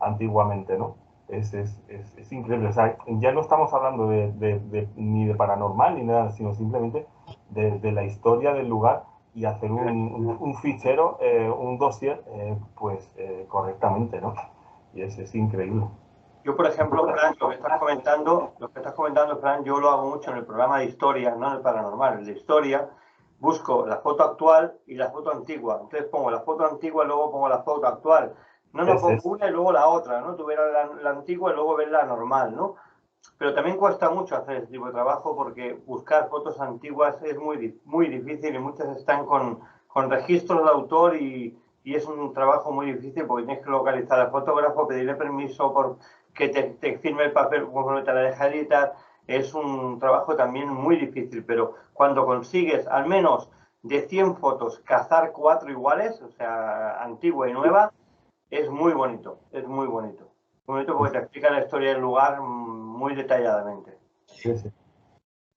antiguamente, ¿no? Es increíble. O sea, ya no estamos hablando ni de paranormal ni nada, sino simplemente de la historia del lugar y hacer un fichero, un dossier, correctamente, ¿no? Y es increíble. Yo, por ejemplo, Fran, lo que estás comentando, Fran, yo lo hago mucho en el programa de historia, no en el paranormal, el de historia. Busco la foto actual y la foto antigua. Entonces pongo la foto antigua y luego pongo la foto actual. No pongo una y luego la otra, ¿no? Tú verás la antigua y luego ves la normal, ¿no? Pero también cuesta mucho hacer este tipo de trabajo porque buscar fotos antiguas es muy difícil y muchas están con registros de autor y es un trabajo muy difícil porque tienes que localizar al fotógrafo, pedirle permiso por que te firme el papel cuando te la deja editar. Es un trabajo también muy difícil, pero cuando consigues al menos de 100 fotos cazar 4 iguales, o sea, antigua y nueva, es muy bonito, es muy bonito. Muy bonito porque te explica la historia del lugar muy detalladamente. Sí, sí.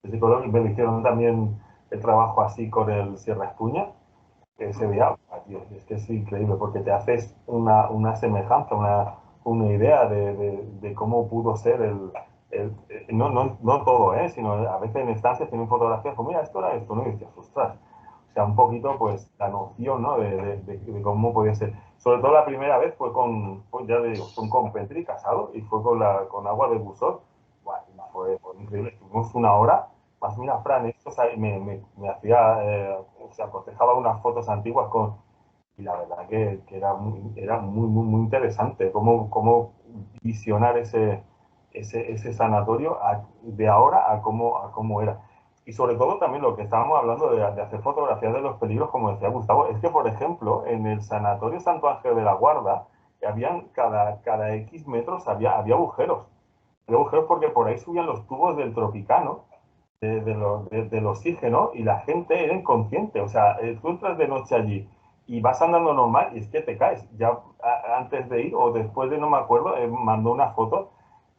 Me hicieron también el trabajo así con el Sierra Espuña, que se veía, es que es increíble, porque te haces una semejanza, una idea de cómo pudo ser no todo, sino a veces en estancias tienen fotografías como, mira, esto era esto, ¿no? Y dices, ostras, o sea, un poquito, pues, la noción, ¿no? De cómo podía ser. Sobre todo la primera vez fue ya le digo, con Petri casado, y fue con agua de buzón. Bueno, fue increíble, estuvimos una hora. Más mira, Fran, esto me hacía, o sea, cotejaba unas fotos antiguas y la verdad que era muy interesante cómo visionar ese sanatorio de ahora a cómo era. Y sobre todo también lo que estábamos hablando de hacer fotografías de los peligros, como decía Gustavo, es que, por ejemplo, en el Sanatorio Santo Ángel de la Guarda, cada X metros había agujeros. Había agujeros porque por ahí subían los tubos del Tropicano, del oxígeno, y la gente era inconsciente. O sea, tú entras de noche allí y vas andando normal y es que te caes. Ya antes de ir o después de, no me acuerdo, mandó una foto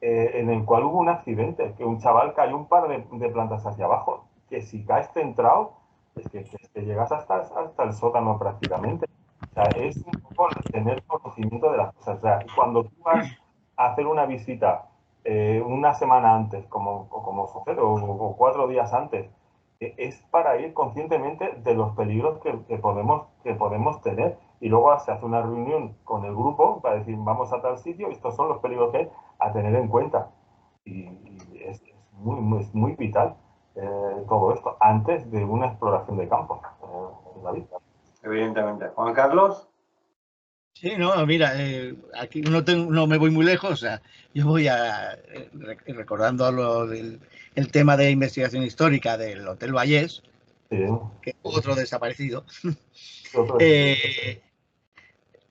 en el cual hubo un accidente, que un chaval cayó un par de plantas hacia abajo, que si caes centrado, es que llegas hasta el sótano prácticamente. O sea, es un poco tener conocimiento de las cosas. O sea, cuando tú vas a hacer una visita una semana antes, como sucede, o 4 días antes, es para ir conscientemente de los peligros que podemos tener. Y luego se hace una reunión con el grupo para decir, vamos a tal sitio, estos son los peligros que hay a tener en cuenta. Y es muy vital todo esto antes de una exploración de campo en la vida. Evidentemente. Juan Carlos. Sí, no, mira, aquí no me voy muy lejos, o sea, yo voy recordando el tema de investigación histórica del Hotel Vallés, Sí. que es otro desaparecido.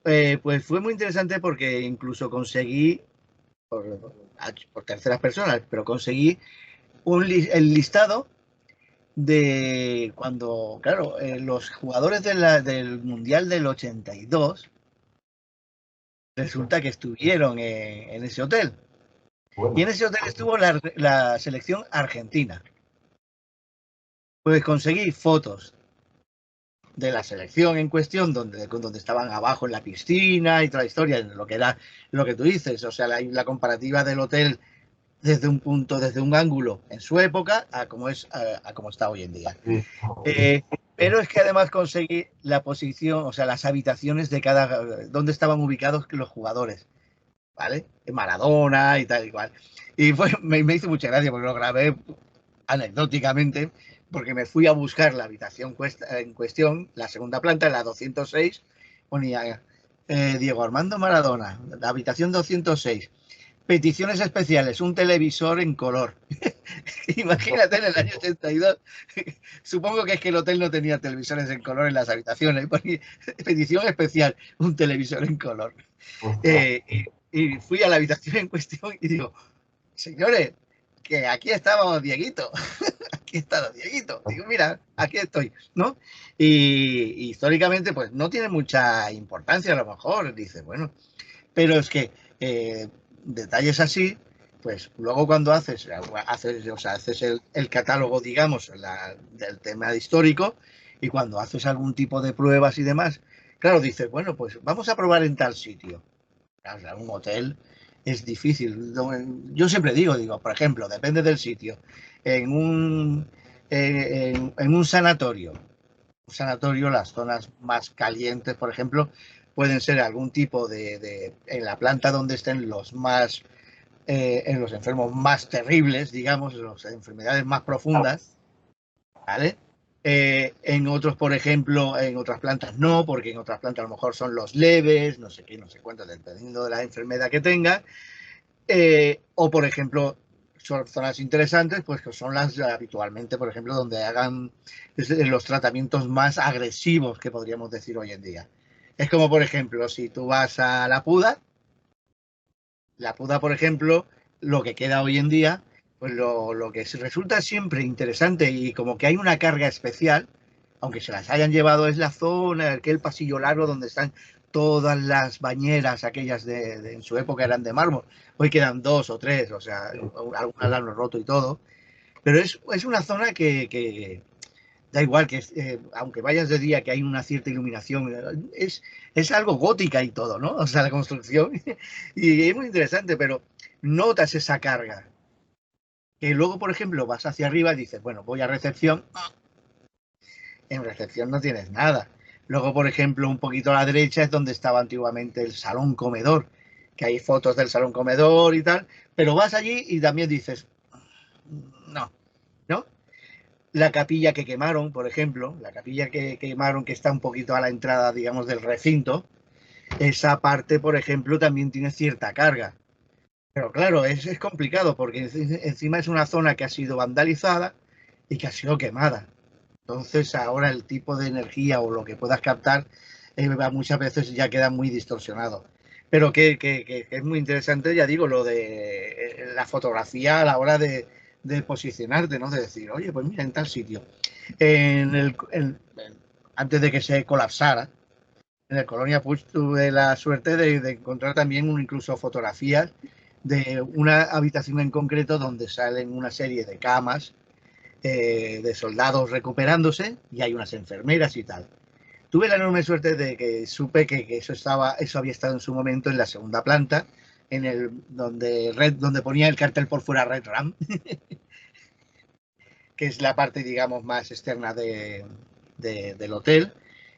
Pues fue muy interesante porque incluso conseguí, por terceras personas, pero conseguí el listado de cuando, claro, los jugadores del Mundial del 82 resulta que estuvieron en ese hotel. Bueno. Y en ese hotel estuvo la selección argentina. Pues conseguí fotos de la selección en cuestión, donde estaban abajo en la piscina y toda la historia, lo que era lo que tú dices, o sea, la comparativa del hotel desde un ángulo en su época a cómo está hoy en día. Pero es que además conseguí la posición, o sea, las habitaciones de donde estaban ubicados los jugadores, ¿vale? Maradona y tal y cual. Y me hizo mucha gracia porque lo grabé anecdóticamente, porque me fui a buscar la habitación en cuestión, la segunda planta, la 206, ponía Diego Armando Maradona, la habitación 206. Peticiones especiales, un televisor en color. Imagínate, en el año 82, supongo que es que el hotel no tenía televisores en color en las habitaciones. Petición especial, un televisor en color. Y fui a la habitación en cuestión y digo, señores, que aquí estaba Dieguito, aquí está Dieguito. Digo, mira, aquí estoy, ¿no? Y históricamente, pues no tiene mucha importancia a lo mejor, dice, bueno, pero es que detalles así, pues luego cuando haces el catálogo, digamos, del tema histórico, y cuando haces algún tipo de pruebas y demás, claro, dices, bueno, pues vamos a probar en tal sitio. Claro, un hotel es difícil. Yo siempre digo, por ejemplo, depende del sitio. En un sanatorio, las zonas más calientes, por ejemplo, pueden ser algún tipo en la planta donde estén en los enfermos más terribles, digamos, las enfermedades más profundas, ¿vale? En otros, por ejemplo, en otras plantas no, porque en otras plantas a lo mejor son los leves, no sé qué, no sé cuánto, dependiendo de la enfermedad que tenga. O, por ejemplo, son zonas interesantes, pues que son las habitualmente, por ejemplo, donde hagan los tratamientos más agresivos que podríamos decir hoy en día. Es como, por ejemplo, si tú vas a la Puda, por ejemplo, lo que queda hoy en día, pues lo que resulta siempre interesante y como que hay una carga especial, aunque se las hayan llevado, es la zona, aquel pasillo largo donde están todas las bañeras, aquellas en su época eran de mármol, hoy quedan 2 o 3, o sea, algunas las han roto y todo, pero es una zona que da igual que aunque vayas de día, que hay una cierta iluminación, es algo gótica y todo, ¿no? O sea, la construcción, y es muy interesante, pero notas esa carga. Que luego, por ejemplo, vas hacia arriba y dices, bueno, voy a recepción. En recepción no tienes nada. Luego, por ejemplo, un poquito a la derecha es donde estaba antiguamente el salón comedor, que hay fotos del salón comedor y tal, pero vas allí y también dices, no, ¿no? La capilla que quemaron, por ejemplo, la capilla que quemaron, que está un poquito a la entrada, digamos, del recinto, esa parte, por ejemplo, también tiene cierta carga. Pero claro, es complicado porque encima es una zona que ha sido vandalizada y que ha sido quemada. Entonces ahora el tipo de energía o lo que puedas captar muchas veces ya queda muy distorsionado. Pero que es muy interesante, ya digo, lo de la fotografía a la hora de posicionarte, ¿no? De decir, oye, pues mira, en tal sitio. Antes de que se colapsara, en el Colonia Puig tuve la suerte de encontrar también incluso fotografías de una habitación en concreto donde salen una serie de camas de soldados recuperándose y hay unas enfermeras y tal. Tuve la enorme suerte de que supe que eso había estado en su momento en la segunda planta, donde ponía el cartel por fuera Red Ram, que es la parte, digamos, más externa del hotel.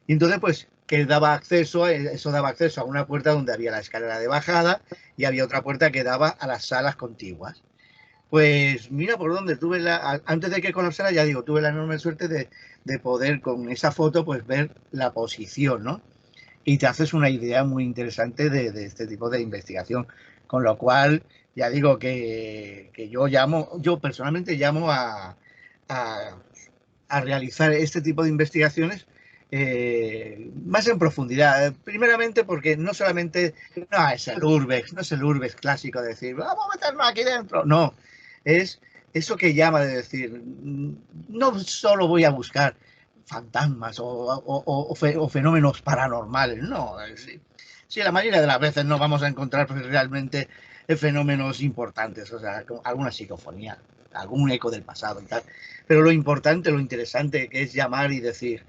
Y entonces, pues, que daba acceso a una puerta donde había la escalera de bajada y había otra puerta que daba a las salas contiguas. Pues mira por dónde antes de que colapsara, ya digo, tuve la enorme suerte de poder con esa foto pues ver la posición, ¿no? Y te haces una idea muy interesante de este tipo de investigación. Con lo cual, ya digo que yo personalmente llamo a realizar este tipo de investigaciones más en profundidad. Primeramente porque no solamente no es el urbex clásico de decir, vamos a meternos aquí dentro. No, es eso que llama de decir, no solo voy a buscar fantasmas o fenómenos paranormales, no. Sí, la mayoría de las veces no vamos a encontrar realmente fenómenos importantes, o sea, alguna psicofonía, algún eco del pasado y tal. Pero lo importante, lo interesante que es llamar y decir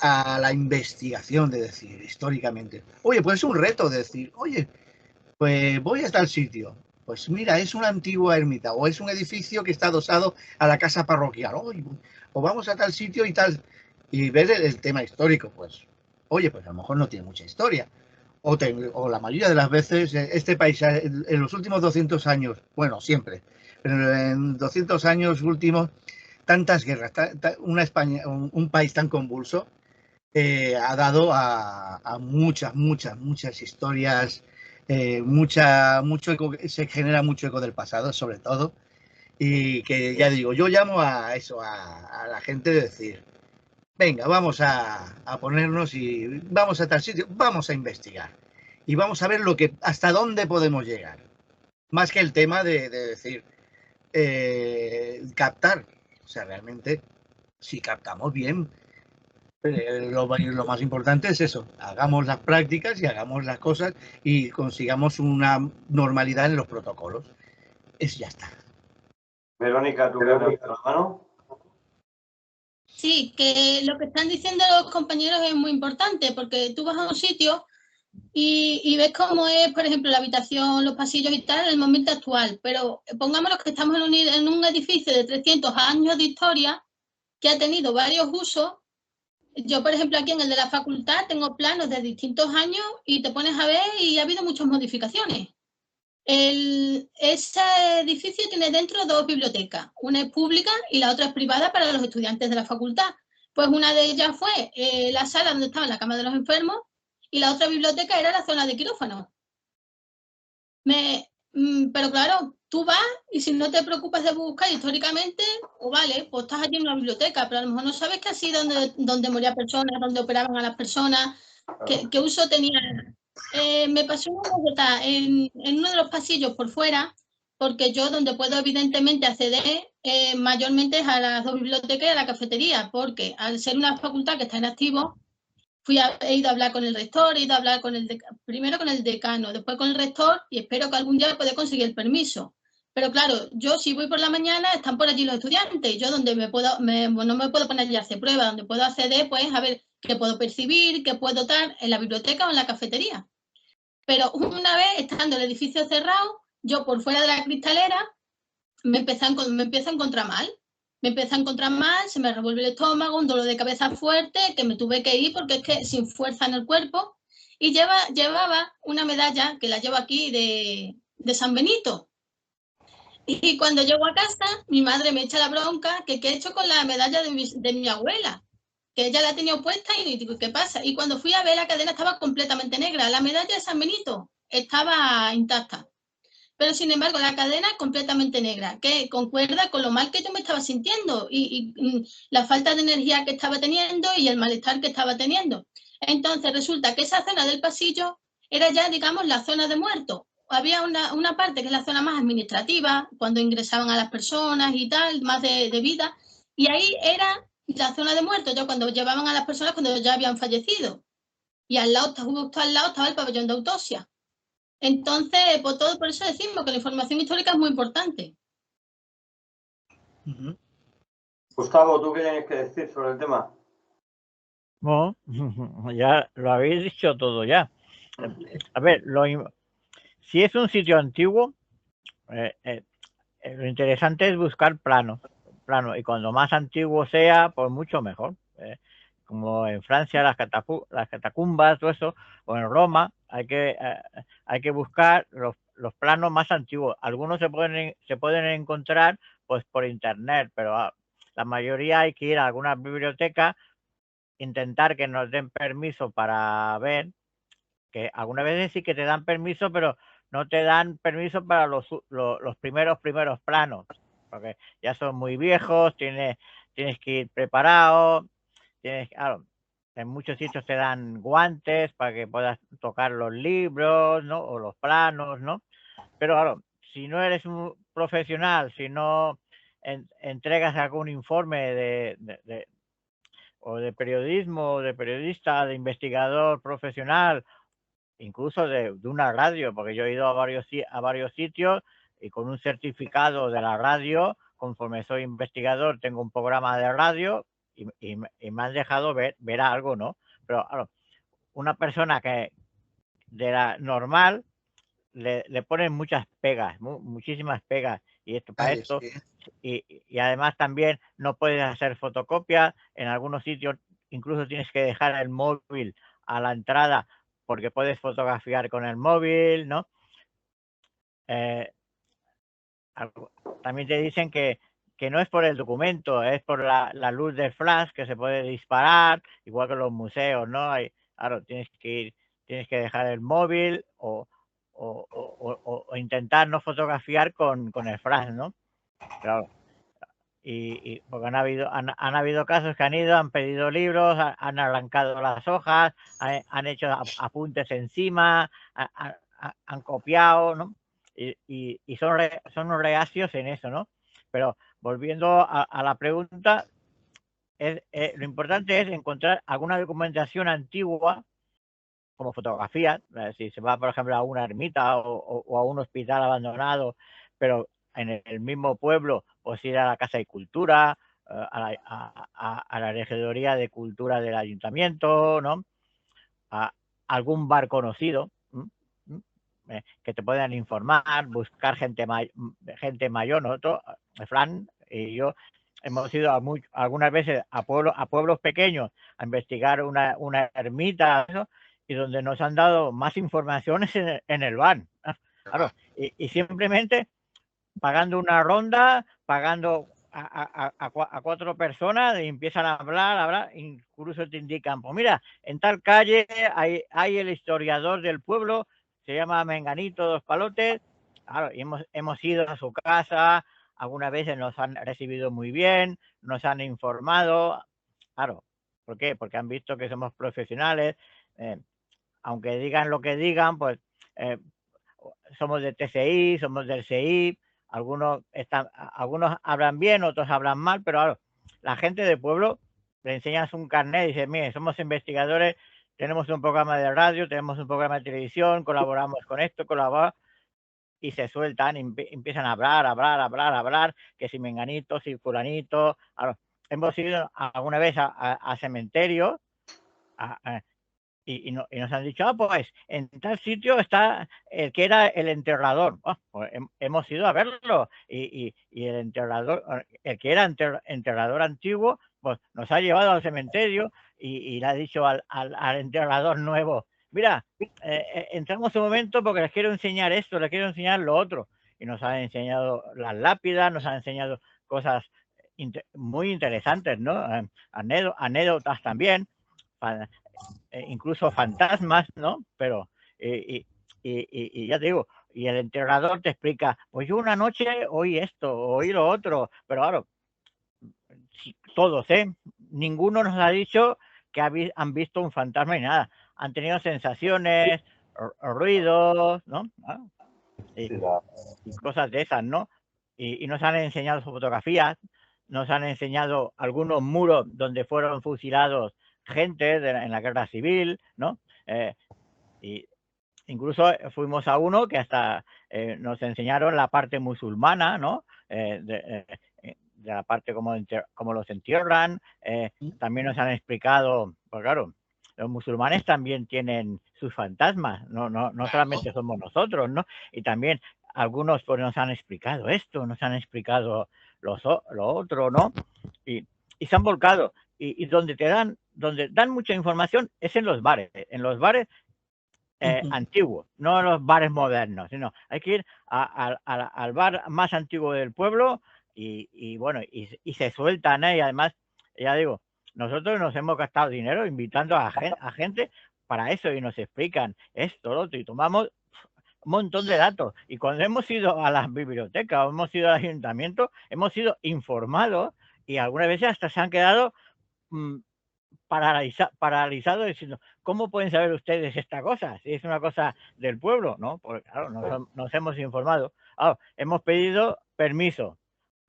a la investigación, de decir históricamente, oye, pues es un reto de decir, oye, pues voy a tal sitio. Pues mira, es una antigua ermita o es un edificio que está adosado a la casa parroquial. O vamos a tal sitio y tal. Y ver el tema histórico, pues, oye, pues a lo mejor no tiene mucha historia. O la mayoría de las veces, este país en los últimos 200 años, bueno, siempre, pero en 200 años últimos, tantas guerras, un país tan convulso, ha dado a muchas historias, se genera mucho eco del pasado, sobre todo, y que ya digo, yo llamo a eso, a la gente de decir, venga, vamos a ponernos y vamos a tal sitio, vamos a investigar y vamos a ver hasta dónde podemos llegar. Más que el tema de decir, captar. O sea, realmente, si captamos bien, lo más importante es eso, hagamos las prácticas y hagamos las cosas y consigamos una normalidad en los protocolos. Eso ya está. Verónica, ¿tú qué opinas, hermano? Sí, que lo que están diciendo los compañeros es muy importante, porque tú vas a un sitio y ves cómo es, por ejemplo, la habitación, los pasillos y tal, en el momento actual. Pero pongámonos que estamos en un edificio de 300 años de historia que ha tenido varios usos. Yo, por ejemplo, aquí en el de la facultad tengo planos de distintos años y te pones a ver y ha habido muchas modificaciones. Ese edificio tiene dentro dos bibliotecas, una es pública y la otra es privada para los estudiantes de la facultad. Pues una de ellas fue la sala donde estaba la cama de los enfermos y la otra biblioteca era la zona de quirófano. Pero claro, tú vas y si no te preocupas de buscar históricamente, o vale, pues estás allí en una biblioteca, pero a lo mejor no sabes que así donde morían personas, donde operaban a las personas, qué uso tenía. Me pasó una anécdota en uno de los pasillos por fuera, porque yo donde puedo evidentemente acceder mayormente es a las dos bibliotecas y a la cafetería, porque al ser una facultad que está en activo, he ido a hablar con el rector, he ido a hablar primero con el decano, después con el rector y espero que algún día pueda conseguir el permiso. Pero claro, yo si voy por la mañana están por allí los estudiantes, yo donde no me puedo poner allí a hacer pruebas, donde puedo acceder pues a ver qué puedo percibir, qué puedo dar en la biblioteca o en la cafetería. Pero una vez estando el edificio cerrado, yo por fuera de la cristalera me empiezo a encontrar mal. Me empiezo a encontrar mal, se me revuelve el estómago, un dolor de cabeza fuerte, que me tuve que ir porque es que sin fuerza en el cuerpo. Y llevaba una medalla, que la llevo aquí, de San Benito. Y cuando llego a casa, mi madre me echa la bronca que qué he hecho con la medalla de mi abuela, que ella la tenía puesta y digo, ¿qué pasa? Y cuando fui a ver, la cadena estaba completamente negra. La medalla de San Benito estaba intacta. Pero sin embargo la cadena es completamente negra, que concuerda con lo mal que yo me estaba sintiendo y la falta de energía que estaba teniendo y el malestar que estaba teniendo. Entonces resulta que esa zona del pasillo era ya, digamos, la zona de muertos. Había una parte que es la zona más administrativa, cuando ingresaban a las personas y tal, más de vida, y ahí era la zona de muertos, ya cuando llevaban a las personas cuando ya habían fallecido. Y al lado, justo al lado estaba el pabellón de autopsia. Entonces, por eso decimos que la información histórica es muy importante. Gustavo, ¿tú qué tienes que decir sobre el tema? No, ya lo habéis dicho todo ya. A ver, si es un sitio antiguo, lo interesante es buscar plano, y cuando más antiguo sea, pues mucho mejor. Como en Francia las catacumbas, todo eso, o en Roma, hay que buscar los planos más antiguos. Algunos se pueden encontrar pues por internet, pero la mayoría hay que ir a alguna biblioteca, intentar que nos den permiso para ver, que algunas veces sí que te dan permiso, pero no te dan permiso para los primeros planos, porque ya son muy viejos, tienes que ir preparado, claro, en muchos sitios te dan guantes para que puedas tocar los libros, ¿no? O los planos, ¿no? Pero claro, si no eres un profesional, si no entregas algún informe o de periodismo, de periodista, de investigador profesional, incluso de una radio, porque yo he ido a varios sitios y con un certificado de la radio, conforme soy investigador, tengo un programa de radio y me han dejado ver algo, ¿no? Pero claro, una persona que de la normal le ponen muchas pegas, muchísimas pegas, y esto para esto, y además también no puedes hacer fotocopias, en algunos sitios incluso tienes que dejar el móvil a la entrada porque puedes fotografiar con el móvil, ¿no? También te dicen que no es por el documento, es por la luz del flash que se puede disparar, igual que los museos, ¿no? Claro, tienes que dejar el móvil o intentar no fotografiar con el flash, ¿no? Claro. Y porque han habido casos que han pedido libros, han arrancado las hojas, han hecho apuntes encima, han copiado, ¿no? Y son reacios en eso, ¿no? Pero volviendo a la pregunta, lo importante es encontrar alguna documentación antigua, como fotografías, si se va, por ejemplo, a una ermita o a un hospital abandonado, pero en el mismo pueblo, pues ir a la Casa de Cultura, a la Regiduría de Cultura del Ayuntamiento, ¿no? A algún bar conocido, que te puedan informar, buscar gente mayor. Nosotros, Fran y yo, hemos ido algunas veces a pueblos pequeños a investigar una ermita, ¿no? Y donde nos han dado más informaciones en el bar. Claro, y simplemente pagando una ronda, pagando a 4 personas y empiezan a hablar, incluso te indican, pues mira, en tal calle hay el historiador del pueblo, se llama Menganito Dos Palotes. Claro, y hemos ido a su casa, algunas veces nos han recibido muy bien, nos han informado. Claro, ¿por qué? Porque han visto que somos profesionales, aunque digan lo que digan, pues somos de TCI, somos del CI, algunos hablan bien, otros hablan mal, pero claro, la gente del pueblo le enseñas un carnet y dices, mire, somos investigadores, tenemos un programa de radio, tenemos un programa de televisión, colaboramos con esto, y se sueltan, empiezan a hablar, que si menganito, si fulanito. Claro, hemos ido alguna vez a cementerios, y nos han dicho, pues en tal sitio está el que era el enterrador. Pues hemos ido a verlo y el enterrador, el que era enterrador antiguo, pues nos ha llevado al cementerio y le ha dicho al enterrador nuevo, mira, entramos un momento porque les quiero enseñar esto, les quiero enseñar lo otro. Y nos han enseñado las lápidas, nos han enseñado cosas muy interesantes, ¿no? Anécdotas también, incluso fantasmas, ¿no? Pero, y ya te digo, y el enterrador te explica, pues yo una noche oí esto, oí lo otro, pero claro, todos, ninguno nos ha dicho que han visto un fantasma y nada, han tenido sensaciones, ruidos, ¿no? Y cosas de esas, ¿no? Y nos han enseñado fotografías, nos han enseñado algunos muros donde fueron fusilados gente en la guerra civil, ¿no? Y incluso fuimos a uno que hasta nos enseñaron la parte musulmana, ¿no? De la parte como los entierran. También nos han explicado, pues claro, los musulmanes también tienen sus fantasmas, no solamente somos nosotros, ¿no? Y también algunos pues nos han explicado esto, nos han explicado lo otro, ¿no? Y se han volcado. Y donde dan mucha información es en los bares. En los bares antiguos, no en los bares modernos, sino hay que ir al bar más antiguo del pueblo y bueno, y se sueltan, y además, ya digo, nosotros nos hemos gastado dinero invitando a gente para eso y nos explican esto, lo otro, y tomamos un montón de datos. Y cuando hemos ido a las bibliotecas o hemos ido al ayuntamiento, hemos sido informados y algunas veces hasta se han quedado paralizado diciendo, ¿cómo pueden saber ustedes esta cosa? Si es una cosa del pueblo, ¿no? Porque claro, nos hemos informado. Hemos pedido permiso.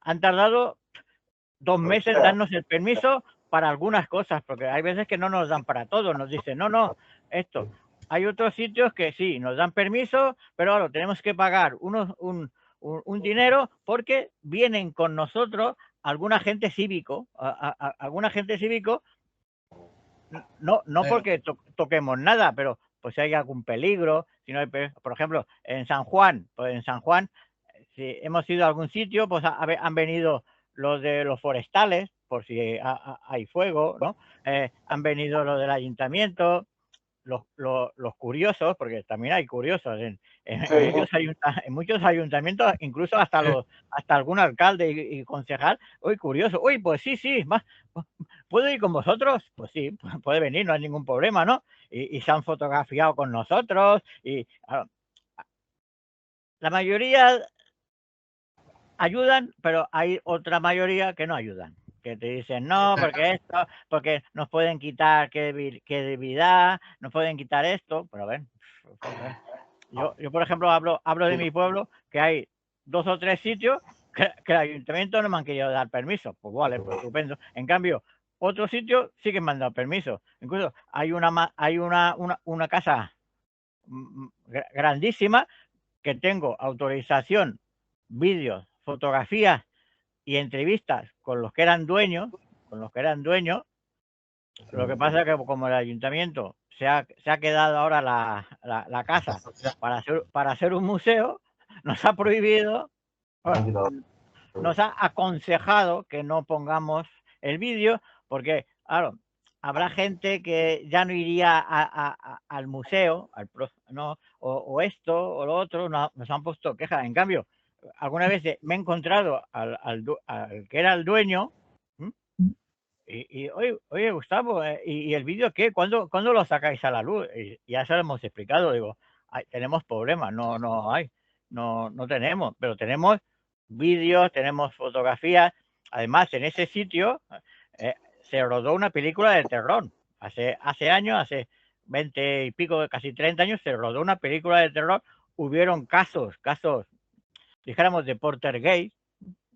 Han tardado 2 meses darnos el permiso para algunas cosas, porque hay veces que no nos dan para todo. Nos dicen, no, esto. Hay otros sitios que sí, nos dan permiso, pero ahora tenemos que pagar un dinero porque vienen con nosotros algún agente cívico, algún agente cívico. No porque toquemos nada, pero pues si hay algún peligro, si no hay por ejemplo, en San Juan, si hemos ido a algún sitio, pues han venido los de los forestales, por si hay fuego, ¿no? Han venido los del ayuntamiento, los curiosos, porque también hay curiosos en muchos ayuntamientos, incluso hasta algún alcalde y concejal, curioso, pues sí, ¿puedo ir con vosotros? Pues sí, puede venir, no hay ningún problema, ¿no? Y se han fotografiado con nosotros y la mayoría ayudan, pero hay otra mayoría que no ayudan, que te dicen, no, porque nos pueden quitar credibilidad, nos pueden quitar esto, pero a ver, yo por ejemplo hablo de mi pueblo, que hay 2 o 3 sitios que el ayuntamiento no me han querido dar permiso. Pues vale, pues estupendo. En cambio, otros sitios sí que me han dado permiso. Incluso hay una casa grandísima que tengo autorización, vídeos, fotografías y entrevistas con los que eran dueños, Lo que pasa es que como el ayuntamiento se ha quedado ahora la casa para hacer un museo, nos ha prohibido, nos ha aconsejado que no pongamos el vídeo, porque, claro, habrá gente que ya no iría al museo, ¿no? o esto o lo otro, nos han puesto quejas. En cambio, alguna vez me he encontrado al que era el dueño, y oye, Gustavo, ¿y el vídeo qué? ¿Cuándo lo sacáis a la luz? Y ya se lo hemos explicado, digo, tenemos problemas, no tenemos, pero tenemos vídeos, tenemos fotografías. Además, en ese sitio se rodó una película de terror. Hace años, hace 20 y pico, casi 30 años, se rodó una película de terror. Hubieron casos, dijéramos, de Poltergeist.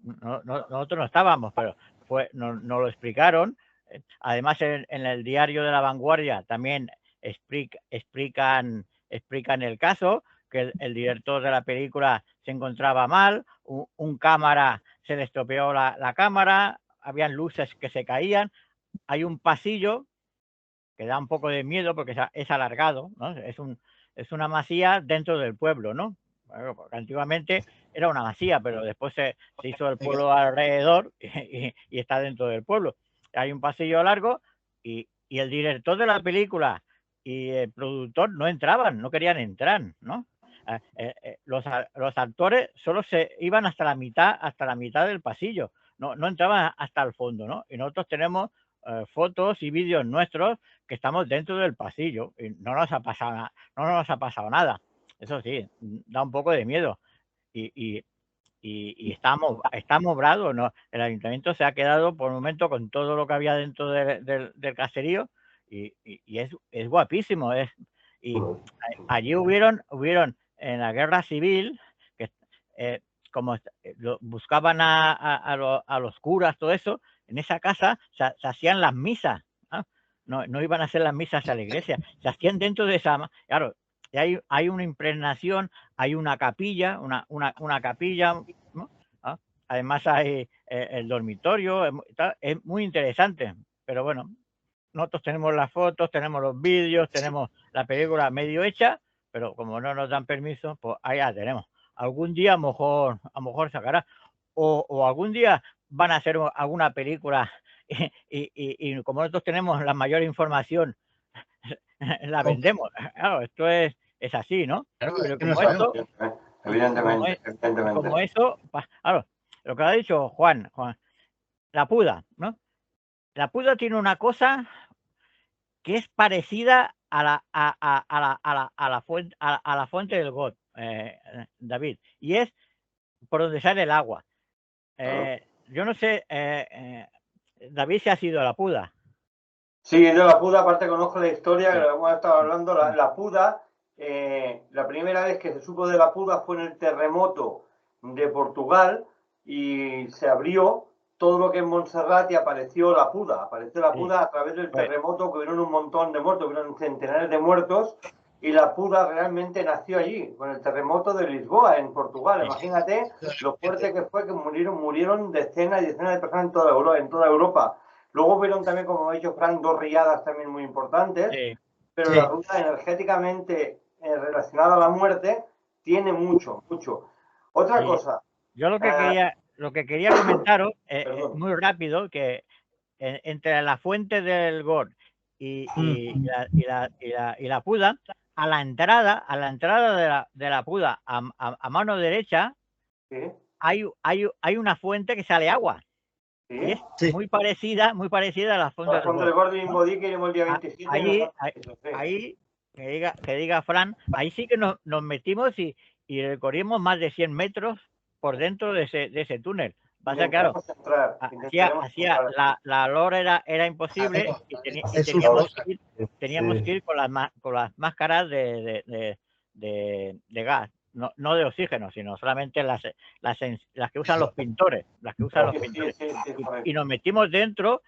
Nosotros no estábamos, pero nos lo explicaron. Además, en el diario de La Vanguardia también explican el caso, que el director de la película se encontraba mal, un cámara se le estropeó la cámara, habían luces que se caían, hay un pasillo que da un poco de miedo porque es alargado, ¿no? Es una masía dentro del pueblo, ¿no? Bueno, porque antiguamente era una masía, pero después se hizo el pueblo alrededor y está dentro del pueblo. Hay un pasillo largo y el director de la película y el productor no entraban, no querían entrar, ¿no? Los actores solo se iban hasta la mitad del pasillo, no entraban hasta el fondo, ¿no? Y nosotros tenemos fotos y vídeos nuestros que estamos dentro del pasillo y no nos ha pasado nada. Eso sí, da un poco de miedo y estamos bravos, ¿no? El ayuntamiento se ha quedado por un momento con todo lo que había dentro del caserío y es guapísimo. Allí hubieron en la guerra civil, que como buscaban a los curas, todo eso, en esa casa se hacían las misas, ¿no? No iban a hacer las misas a la iglesia, se hacían dentro de esa, claro. Y hay una impregnación, hay una capilla, una capilla, ¿no? Además hay el dormitorio, es muy interesante, pero bueno, nosotros tenemos las fotos, tenemos los vídeos, tenemos la película medio hecha, pero como no nos dan permiso, pues ahí la tenemos. Algún día a lo mejor sacará, o algún día van a hacer alguna película y como nosotros tenemos la mayor información, la vendemos. Claro, esto es así, ¿no? Claro, pero que no como esto, Evidentemente. como eso, claro, lo que ha dicho Juan, la puda, ¿no? La puda tiene una cosa que es parecida a la fuente del God, David, y es por donde sale el agua. Yo no sé, David, si ha sido a la puda. Sí, de la puda, aparte conozco la historia, que lo hemos estado hablando, la puda, la primera vez que se supo de la puda fue en el terremoto de Portugal y se abrió todo lo que es Montserrat y apareció la puda a través del terremoto, que hubieron un montón de muertos, hubieron centenares de muertos y la puda realmente nació allí, con el terremoto de Lisboa, en Portugal. Imagínate lo fuerte que fue, que murieron decenas y decenas de personas en toda Europa. Luego hubieron también, como ha dicho Fran, dos riadas también muy importantes, pero la ruta energéticamente relacionada a la muerte tiene mucho. Otra cosa. Yo lo que quería comentaros muy rápido, que entre la fuente del Gor y la Puda, a la entrada de la Puda, a mano derecha, hay una fuente que sale agua. Y es muy parecida a la fuente del Gor. Ahí, que diga Fran, ahí sí que nos metimos y recorrimos más de 100 metros por dentro de ese túnel. Pasa claro, la lora era imposible y teníamos que ir con las máscaras de gas. no de oxígeno, sino solamente las que usan los pintores, y nos metimos dentro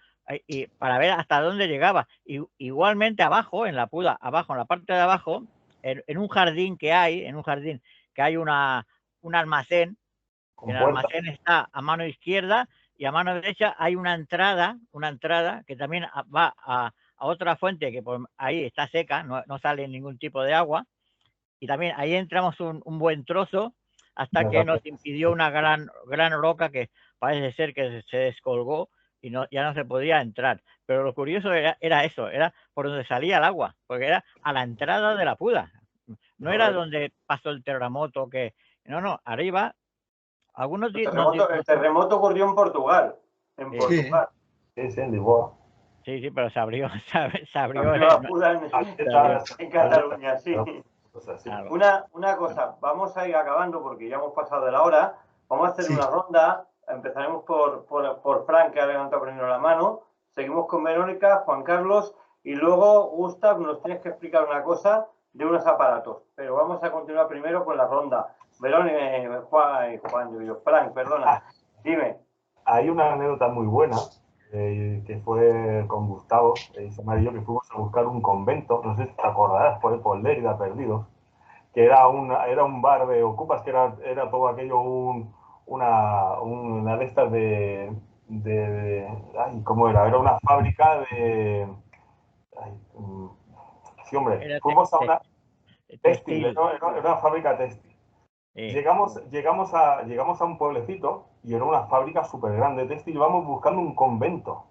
y para ver hasta dónde llegaba. Y, igualmente abajo, en la puda, abajo, en la parte de abajo, en un jardín que hay, un almacén. El almacén está a mano izquierda y a mano derecha hay una entrada que también va a otra fuente que por ahí está seca, no sale ningún tipo de agua. Y también ahí entramos un buen trozo hasta que nos impidió una gran roca que parece ser que se descolgó y ya no se podía entrar. Pero lo curioso era eso, era por donde salía el agua, porque era a la entrada de la puda. No era donde pasó el terremoto no, arriba. Algunos el terremoto ocurrió en Portugal. En Portugal. Sí, en Lisboa. Sí, pero se abrió. En Cataluña, sí. Claro. Una cosa, vamos a ir acabando porque ya hemos pasado de la hora. Vamos a hacer una ronda. Empezaremos por Frank, que ha levantado primero la mano. Seguimos con Verónica, Juan Carlos y luego, Gustav, nos tienes que explicar una cosa de unos aparatos. Pero vamos a continuar primero con la ronda. Verónica, Frank, perdona. Dime. Hay una anécdota muy buena que fue con Gustavo, Ismael y yo, que fuimos a buscar un convento, no sé si te acordarás, por Lérida, perdidos, que era un bar de ocupas, que era todo aquello una de estas ¿cómo era? Era una fábrica de... sí, hombre, fuimos a una... Textil, era una fábrica textil. Sí. Llegamos a un pueblecito y era una fábrica súper grande de textil y íbamos buscando un convento.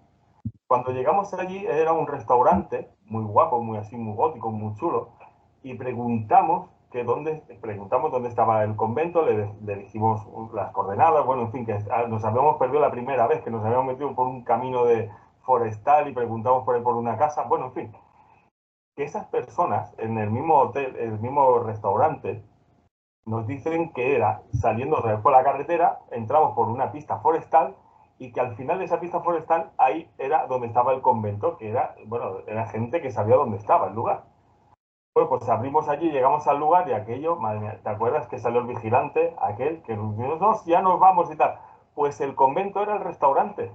Cuando llegamos allí era un restaurante muy guapo, muy gótico, muy chulo, y preguntamos dónde estaba el convento, le dijimos las coordenadas, bueno, en fin, que nos habíamos perdido la primera vez, que nos habíamos metido por un camino de forestal y preguntamos por una casa, bueno, en fin, que esas personas en el mismo hotel, el mismo restaurante, nos dicen que era saliendo otra vez por la carretera, entramos por una pista forestal y que al final de esa pista forestal ahí era donde estaba el convento, que era gente que sabía dónde estaba el lugar. Bueno, pues abrimos allí, llegamos al lugar y aquello, madre mía, ¿te acuerdas que salió el vigilante, aquel, que nos dijo, no, ya nos vamos y tal? Pues el convento era el restaurante.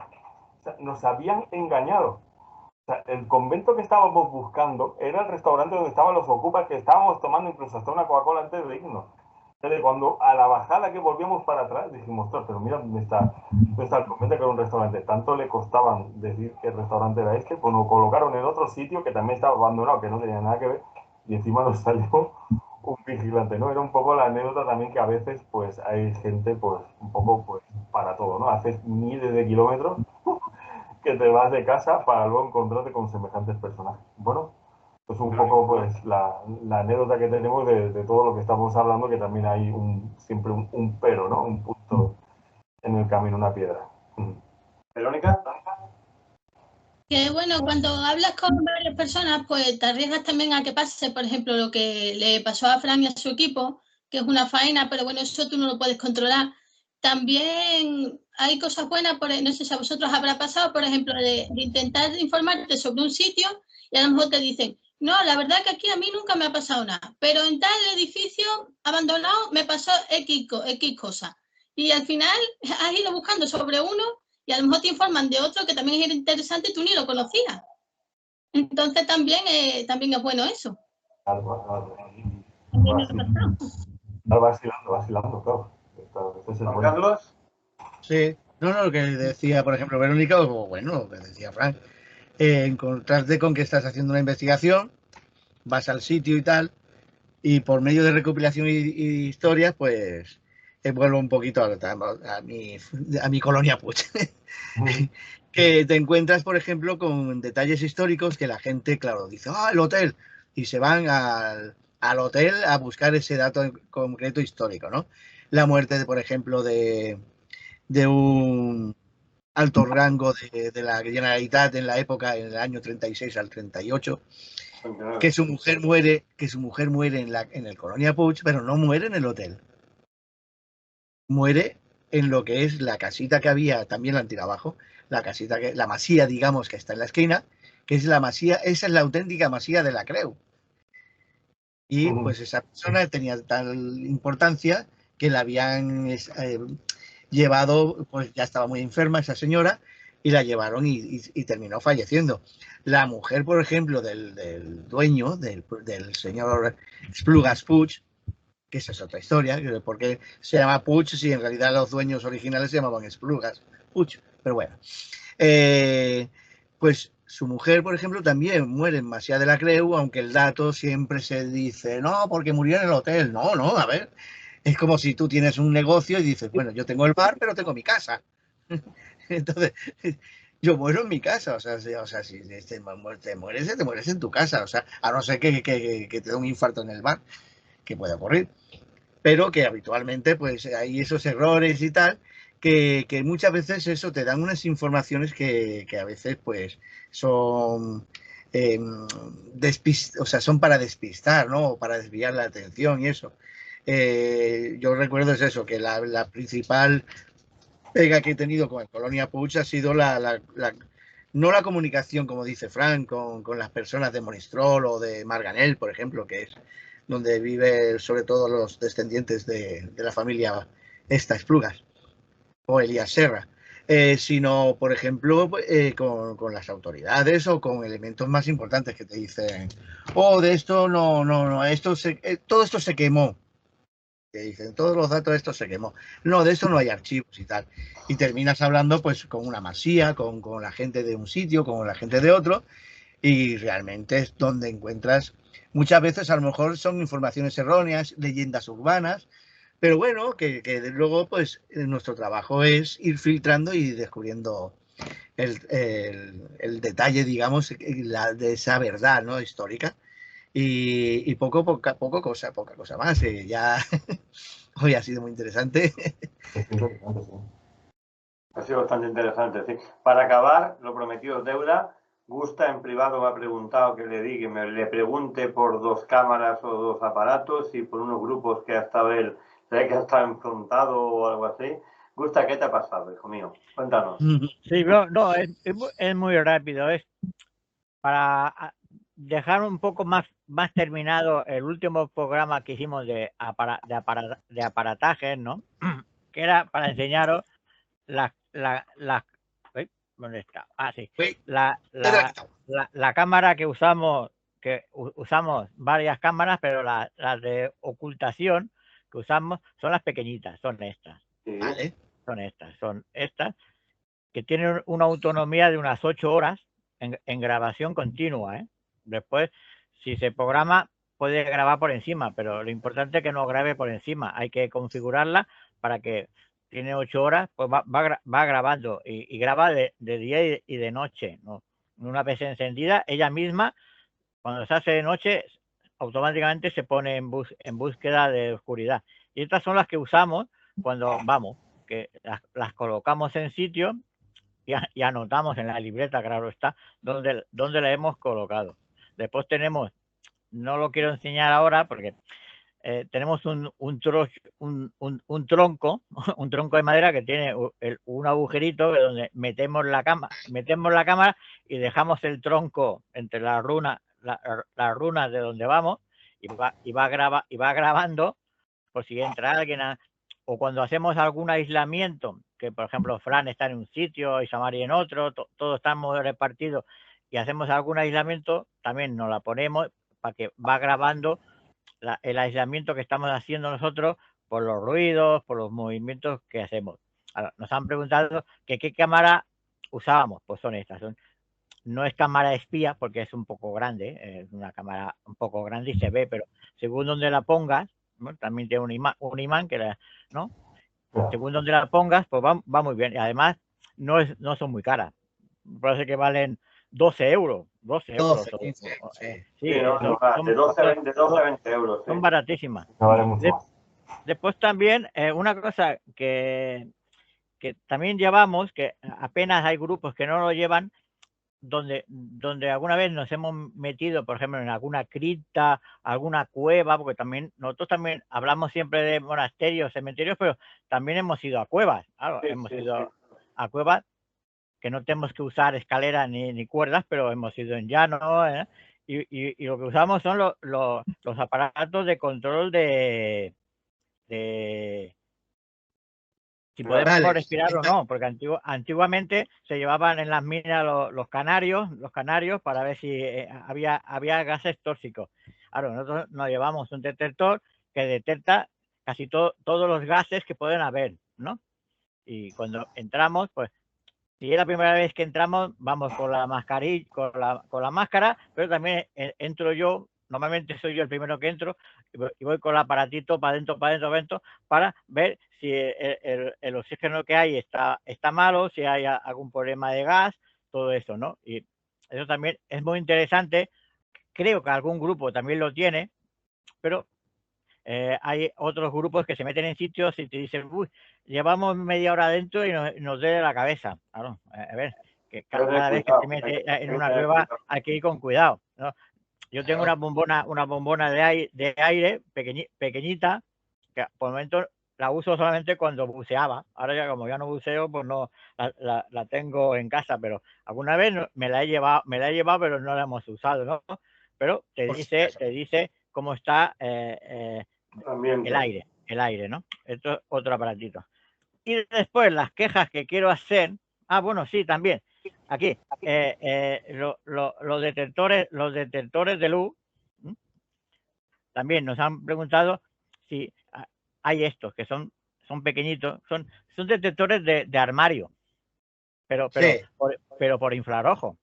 O sea, nos habían engañado. O sea, el convento que estábamos buscando era el restaurante donde estaban los ocupas, que estábamos tomando incluso hasta una Coca-Cola antes de irnos. Entonces, cuando a la bajada que volvíamos para atrás, dijimos, pero mira dónde está el convento, que era un restaurante. Tanto le costaban decir que el restaurante era este, pues nos colocaron en otro sitio que también estaba abandonado, que no tenía nada que ver, y encima nos salió un vigilante, ¿no? Era un poco la anécdota también que a veces, pues, hay gente, pues, un poco, pues, para todo, ¿no? Haces miles de kilómetros que te vas de casa para luego encontrarte con semejantes personajes. Bueno, pues un poco pues la anécdota que tenemos de todo lo que estamos hablando, que también hay siempre un pero, ¿no? Un punto en el camino, una piedra. ¿Verónica? Que bueno, cuando hablas con varias personas, pues te arriesgas también a que pase, por ejemplo, lo que le pasó a Fran y a su equipo, que es una faena, pero bueno, eso tú no lo puedes controlar. También hay cosas buenas, no sé si a vosotros habrá pasado, por ejemplo, de intentar informarte sobre un sitio y a lo mejor te dicen, no, la verdad que aquí a mí nunca me ha pasado nada, pero en tal edificio abandonado me pasó X cosa. Y al final has ido buscando sobre uno y a lo mejor te informan de otro que también es interesante y tú ni lo conocías. Entonces también es bueno eso. Vacilando, claro. Juan Carlos. Sí, no, lo que decía, por ejemplo, Verónica, o bueno, lo que decía Frank, encontrarte con que estás haciendo una investigación, vas al sitio y tal, y por medio de recopilación y historias, pues vuelvo un poquito a mi colonia Puig. Que te encuentras, por ejemplo, con detalles históricos que la gente, claro, dice, el hotel, y se van al hotel a buscar ese dato en concreto histórico, ¿no? La muerte, por ejemplo, de un alto rango de la Generalitat en la época, en el año 36 al 38, que su mujer muere en el Colonia Puig, pero no muere en el hotel. Muere en lo que es la casita que había, también la han tirado abajo, la masía, digamos, que está en la esquina, que es la masía, esa es la auténtica masía de la Creu. Y pues esa persona tenía tal importancia que la habían llevado, pues ya estaba muy enferma esa señora, y la llevaron y terminó falleciendo. La mujer, por ejemplo, del dueño, del señor Splugas Puig, que esa es otra historia, porque se llama Puig si en realidad los dueños originales se llamaban Splugas Puig, pero bueno. Pues su mujer, por ejemplo, también muere en Macià de la Creu, aunque el dato siempre se dice, no, porque murió en el hotel. No, no, a ver, es como si tú tienes un negocio y dices, bueno, yo tengo el bar, pero tengo mi casa. Entonces, yo muero en mi casa, o sea, si te mueres en tu casa, o sea, a no ser que te dé un infarto en el bar, que puede ocurrir, pero que habitualmente pues hay esos errores y tal, que muchas veces eso te dan unas informaciones que a veces pues son o sea, son para despistar, ¿no? O para desviar la atención y eso. Yo recuerdo es eso, que la principal pega que he tenido con el Colonia Puig ha sido no la comunicación, como dice Frank, con las personas de Monistrol o de Marganell, por ejemplo, que es donde vive sobre todo los descendientes de la familia Esplugas o Elías Serra, sino, por ejemplo, con las autoridades o con elementos más importantes que te dicen, oh, de esto no, todo esto se quemó. Que dicen, todos los datos de esto se quemó. No, de esto no hay archivos y tal. Y terminas hablando pues con una masía, con la gente de un sitio, con la gente de otro, y realmente es donde encuentras, muchas veces a lo mejor son informaciones erróneas, leyendas urbanas, pero bueno, que luego pues nuestro trabajo es ir filtrando y descubriendo el detalle, digamos, de esa verdad, ¿no?, histórica. Y poca cosa más. Ya hoy ha sido muy interesante. Ha sido bastante interesante. Sí. Para acabar, lo prometido es deuda. Gusta en privado me ha preguntado que le diga, le pregunte por 2 cámaras o 2 aparatos y por unos grupos que ha estado él, se ve que ha estado enfrentado o algo así. Gusta, ¿qué te ha pasado, hijo mío? Cuéntanos. Sí, no, es muy rápido. Es para dejar un poco más terminado el último programa que hicimos de aparatajes, ¿no? Que era para enseñaros ¿dónde está? Ah, sí. La cámara que usamos, usamos varias cámaras, pero las de ocultación que usamos son las pequeñitas, son estas. Sí. Vale. Son estas, que tienen una autonomía de unas 8 horas en grabación continua, ¿eh? Después, si se programa, puede grabar por encima, pero lo importante es que no grabe por encima. Hay que configurarla para que tiene 8 horas, pues va grabando y graba de día y de noche, ¿no? Una vez encendida, ella misma, cuando se hace de noche, automáticamente se pone en búsqueda de oscuridad. Y estas son las que usamos cuando vamos, que las colocamos en sitio y anotamos en la libreta, claro está, donde la hemos colocado. Después tenemos, no lo quiero enseñar ahora porque tenemos un tronco de madera que tiene un agujerito donde metemos la cámara y dejamos el tronco entre las runas de donde vamos y va grabando por si entra alguien o cuando hacemos algún aislamiento, que por ejemplo Fran está en un sitio y Samari en otro, todos estamos repartidos y hacemos algún aislamiento, también nos la ponemos para que va grabando el aislamiento que estamos haciendo nosotros por los ruidos, por los movimientos que hacemos. Ahora, nos han preguntado que qué cámara usábamos, pues son estas. No es cámara espía porque es un poco grande, es una cámara un poco grande y se ve, pero según donde la pongas, ¿no? También tiene un imán que ¿no? Según donde la pongas, pues va muy bien. Y además no son muy caras. Parece que valen 12 euros. 12 euros. 12, 15, sí, de 12 a 20 euros. Sí. Son baratísimas. No vale mucho más. Después también, una cosa que también llevamos, que apenas hay grupos que no lo llevan, donde alguna vez nos hemos metido, por ejemplo, en alguna cripta, alguna cueva, porque también nosotros también hablamos siempre de monasterios, cementerios, pero también hemos ido a cuevas. Claro, hemos ido a cuevas que no tenemos que usar escaleras ni cuerdas, pero hemos ido en llano, ¿eh? y lo que usamos son los aparatos de control de si podemos respirar o no, porque antiguamente se llevaban en las minas los canarios para ver si había gases tóxicos. Ahora, nosotros nos llevamos un detector que detecta casi todos los gases que pueden haber, ¿no? Y cuando entramos, pues, si es la primera vez que entramos, vamos con la mascarilla, con la máscara, pero también entro yo, normalmente soy yo el primero que entro, y voy con el aparatito para adentro, para ver si el oxígeno que hay está malo, si hay algún problema de gas, todo eso, ¿no? Y eso también es muy interesante. Creo que algún grupo también lo tiene, pero hay otros grupos que se meten en sitios y te dicen, uy, llevamos media hora adentro y nos duele la cabeza. Claro, a ver, que cada vez que te metes en una cueva hay que ir con cuidado, ¿no? Yo tengo una bombona de aire pequeñita, que por el momento la uso solamente cuando buceaba. Ahora ya como ya no buceo, pues no la tengo en casa, pero alguna vez me la he llevado, pero no la hemos usado, ¿no? Pero te dice cómo está el aire, ¿no? Esto es otro aparatito. Y después las quejas que quiero hacer, bueno, sí, también, aquí, los detectores de luz, también nos han preguntado si hay estos que son pequeñitos, son detectores de armario, pero por infrarrojo,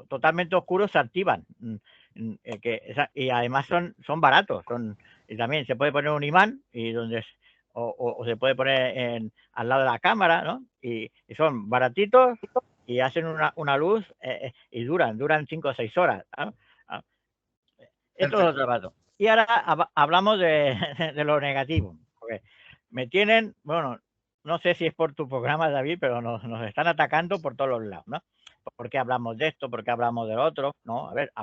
totalmente oscuros se activan, y además son baratos, y también se puede poner un imán y o se puede poner al lado de la cámara, ¿no? Y son baratitos y hacen una luz y duran 5 o 6 horas, ¿no? Esto es otro rato. Y ahora hablamos de lo negativo, porque me tienen, bueno, no sé si es por tu programa, David, pero nos están atacando por todos los lados, ¿no? ¿Por qué hablamos de esto? ¿Por qué hablamos del otro? No, a ver,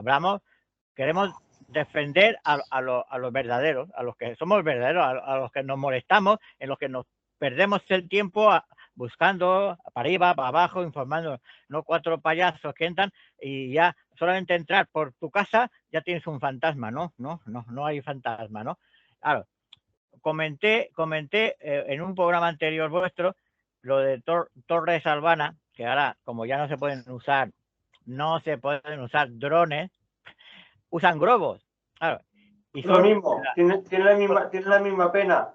queremos defender a los verdaderos, a los que somos verdaderos, a los que nos molestamos, en los que nos perdemos el tiempo buscando para arriba, para abajo, informando, no 4 payasos que entran y ya solamente entrar por tu casa ya tienes un fantasma, no hay fantasma, ¿no? Claro, comenté en un programa anterior vuestro lo de Torres Albana, que ahora como ya no se pueden usar drones, usan globos. Claro. Y lo mismo, tiene la misma pena.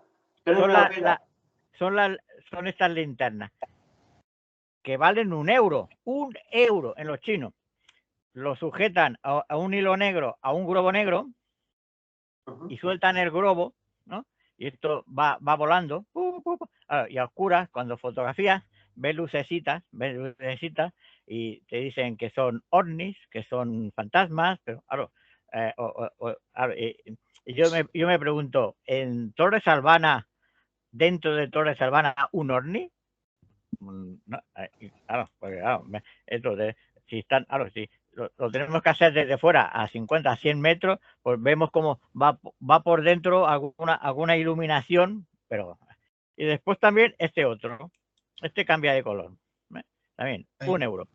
Son estas linternas que valen €1 en los chinos. Lo sujetan a un hilo negro, a un globo negro, y sueltan el globo, ¿no? Y esto va volando, y a oscuras, cuando fotografías, ves lucecitas, y te dicen que son ovnis, que son fantasmas, pero claro, y yo me pregunto, ¿en Torres Albana, dentro de Torres Albana, un ovni? No, claro, porque claro, si están, claro, si lo tenemos que hacer desde fuera a 50, 100 metros, pues vemos cómo va por dentro alguna iluminación, pero y después también este cambia de color, también €1.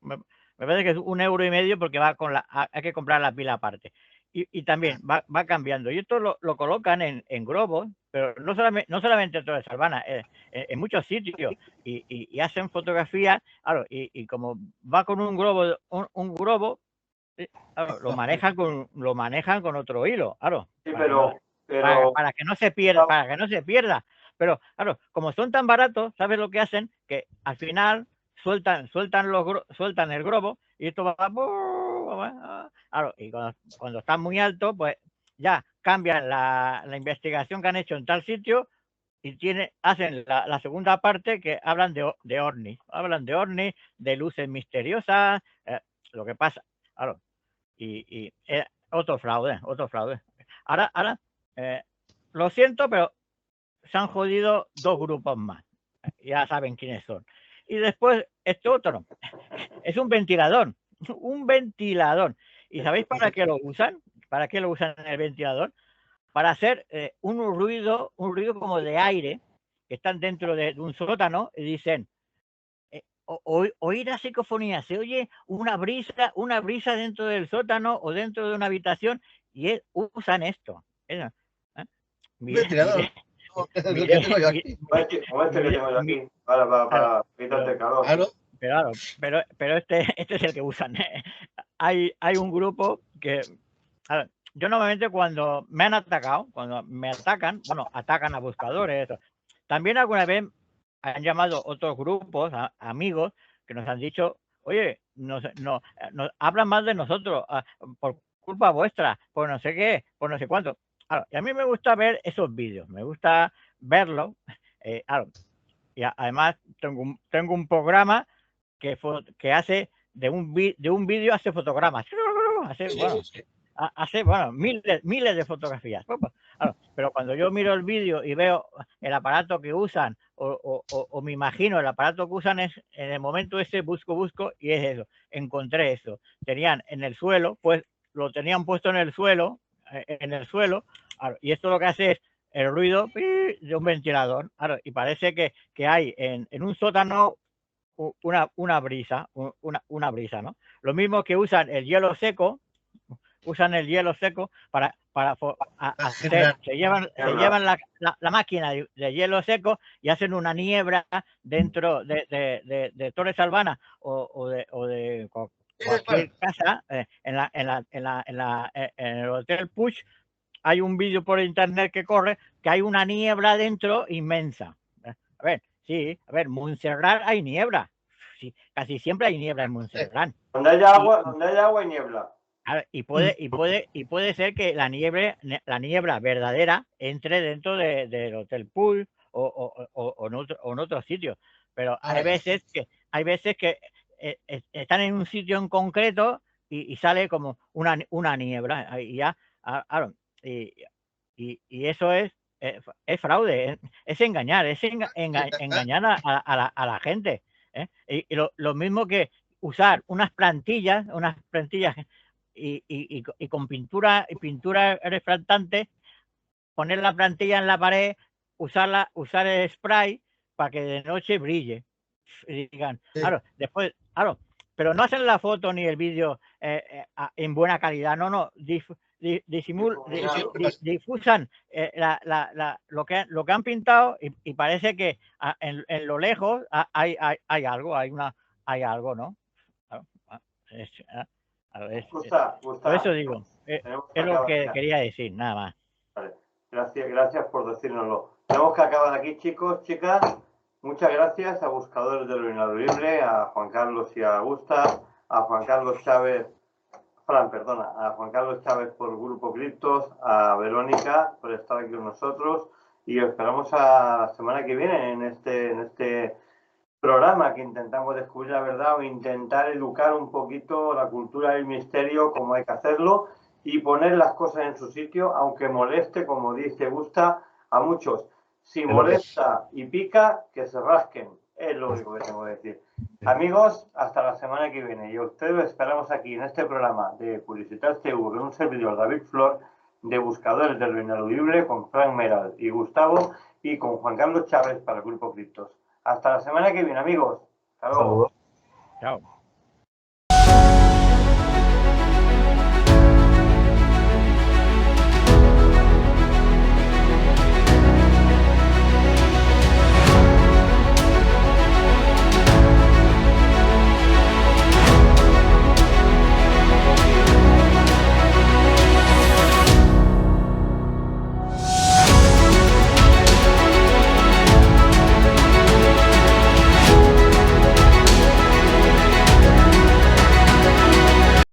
Me parece que es €1,50 porque hay que comprar la pila aparte. Y también va cambiando. Y esto lo colocan en globos, pero no solamente en Torres Albana, en muchos sitios. Y hacen fotografías, claro, y como va con un globo, claro, lo manejan con otro hilo, claro. Sí, para que no se pierda. Pero, claro, como son tan baratos, ¿sabes lo que hacen? Que al final sueltan el globo y esto va, claro, y cuando está muy alto, pues ya cambian la investigación que han hecho en tal sitio y hacen la segunda parte que hablan de ovnis, de luces misteriosas, lo que pasa, claro, y otro fraude. Ahora, lo siento, pero se han jodido 2 grupos más. Ya saben quiénes son. Y después, este otro, es un ventilador. ¿Y sabéis para qué lo usan? ¿Para qué lo usan el ventilador? Para hacer un ruido como de aire, que están dentro de un sótano y dicen, oír la psicofonía, se oye una brisa dentro del sótano o dentro de una habitación y usan esto. Eso, ¿eh? Ventilador. Como el que tengo yo aquí. Como este que tengo yo aquí, para quitarte el calor. Claro. Pero este es el que usan. Hay un grupo que, a ver, yo normalmente cuando me han atacado, cuando me atacan, bueno, atacan a buscadores, eso. También alguna vez han llamado otros grupos, amigos, que nos han dicho, oye, nos hablan mal de nosotros por culpa vuestra, por no sé qué, por no sé cuánto. Claro, y a mí me gusta ver esos vídeos, me gusta verlos. Claro, y además tengo un programa que hace de un vídeo hace fotogramas. Hace miles de fotografías. Claro, pero cuando yo miro el vídeo y veo el aparato que usan o me imagino el aparato que usan, es en el momento ese busco y es eso. Encontré eso. Tenían en el suelo, pues lo tenían puesto en el suelo, y esto lo que hace es el ruido de un ventilador. Claro, y parece que hay en un sótano una brisa, ¿no? Lo mismo que usan el hielo seco, para hacer, se llevan la máquina de hielo seco y hacen una niebla dentro de Torres Albana o de cualquier casa. En el Hotel Puig hay un vídeo por internet que corre que hay una niebla dentro inmensa. A ver, Montserrat hay niebla. Sí, casi siempre hay niebla en Montserrat. Donde haya agua hay niebla. Y puede ser que la niebla verdadera entre dentro del Hotel Pool o en otros sitios. Pero hay veces que están en un sitio en concreto y sale como una niebla. Y ya, claro, y eso es fraude, es engañar, engañar a la gente. Y lo mismo que usar unas plantillas y con pintura reflectante, poner la plantilla en la pared, usar el spray para que de noche brille. Y digan, claro, después, claro, pero no hacen la foto ni el vídeo en buena calidad, no, difusan lo que han pintado y parece que en lo lejos hay algo, ¿no? Por eso digo, es lo que quería decir, nada más. Vale. Gracias por decírnoslo. Tenemos que acabar aquí, chicos, chicas. Muchas gracias a Buscadores de lo Inaudиble, a Juan Carlos y a Augusta, a Juan Carlos Chávez, a Juan Carlos Chávez por Grupo Criptos, a Verónica por estar aquí con nosotros y os esperamos a la semana que viene en este programa que intentamos descubrir la verdad o intentar educar un poquito la cultura del misterio, como hay que hacerlo, y poner las cosas en su sitio, aunque moleste, como dice Gusta, a muchos. Si molesta y pica, que se rasquen. Es lo único que tengo que decir. Amigos, hasta la semana que viene. Y a ustedes los esperamos aquí en este programa de Publicitar TV con un servidor, David Flor, de Buscadores de lo Inaudible, con Frank Meral y Gustavo, y con Juan Carlos Chávez para el Grupo Criptos. Hasta la semana que viene, amigos. Hasta luego. Chao.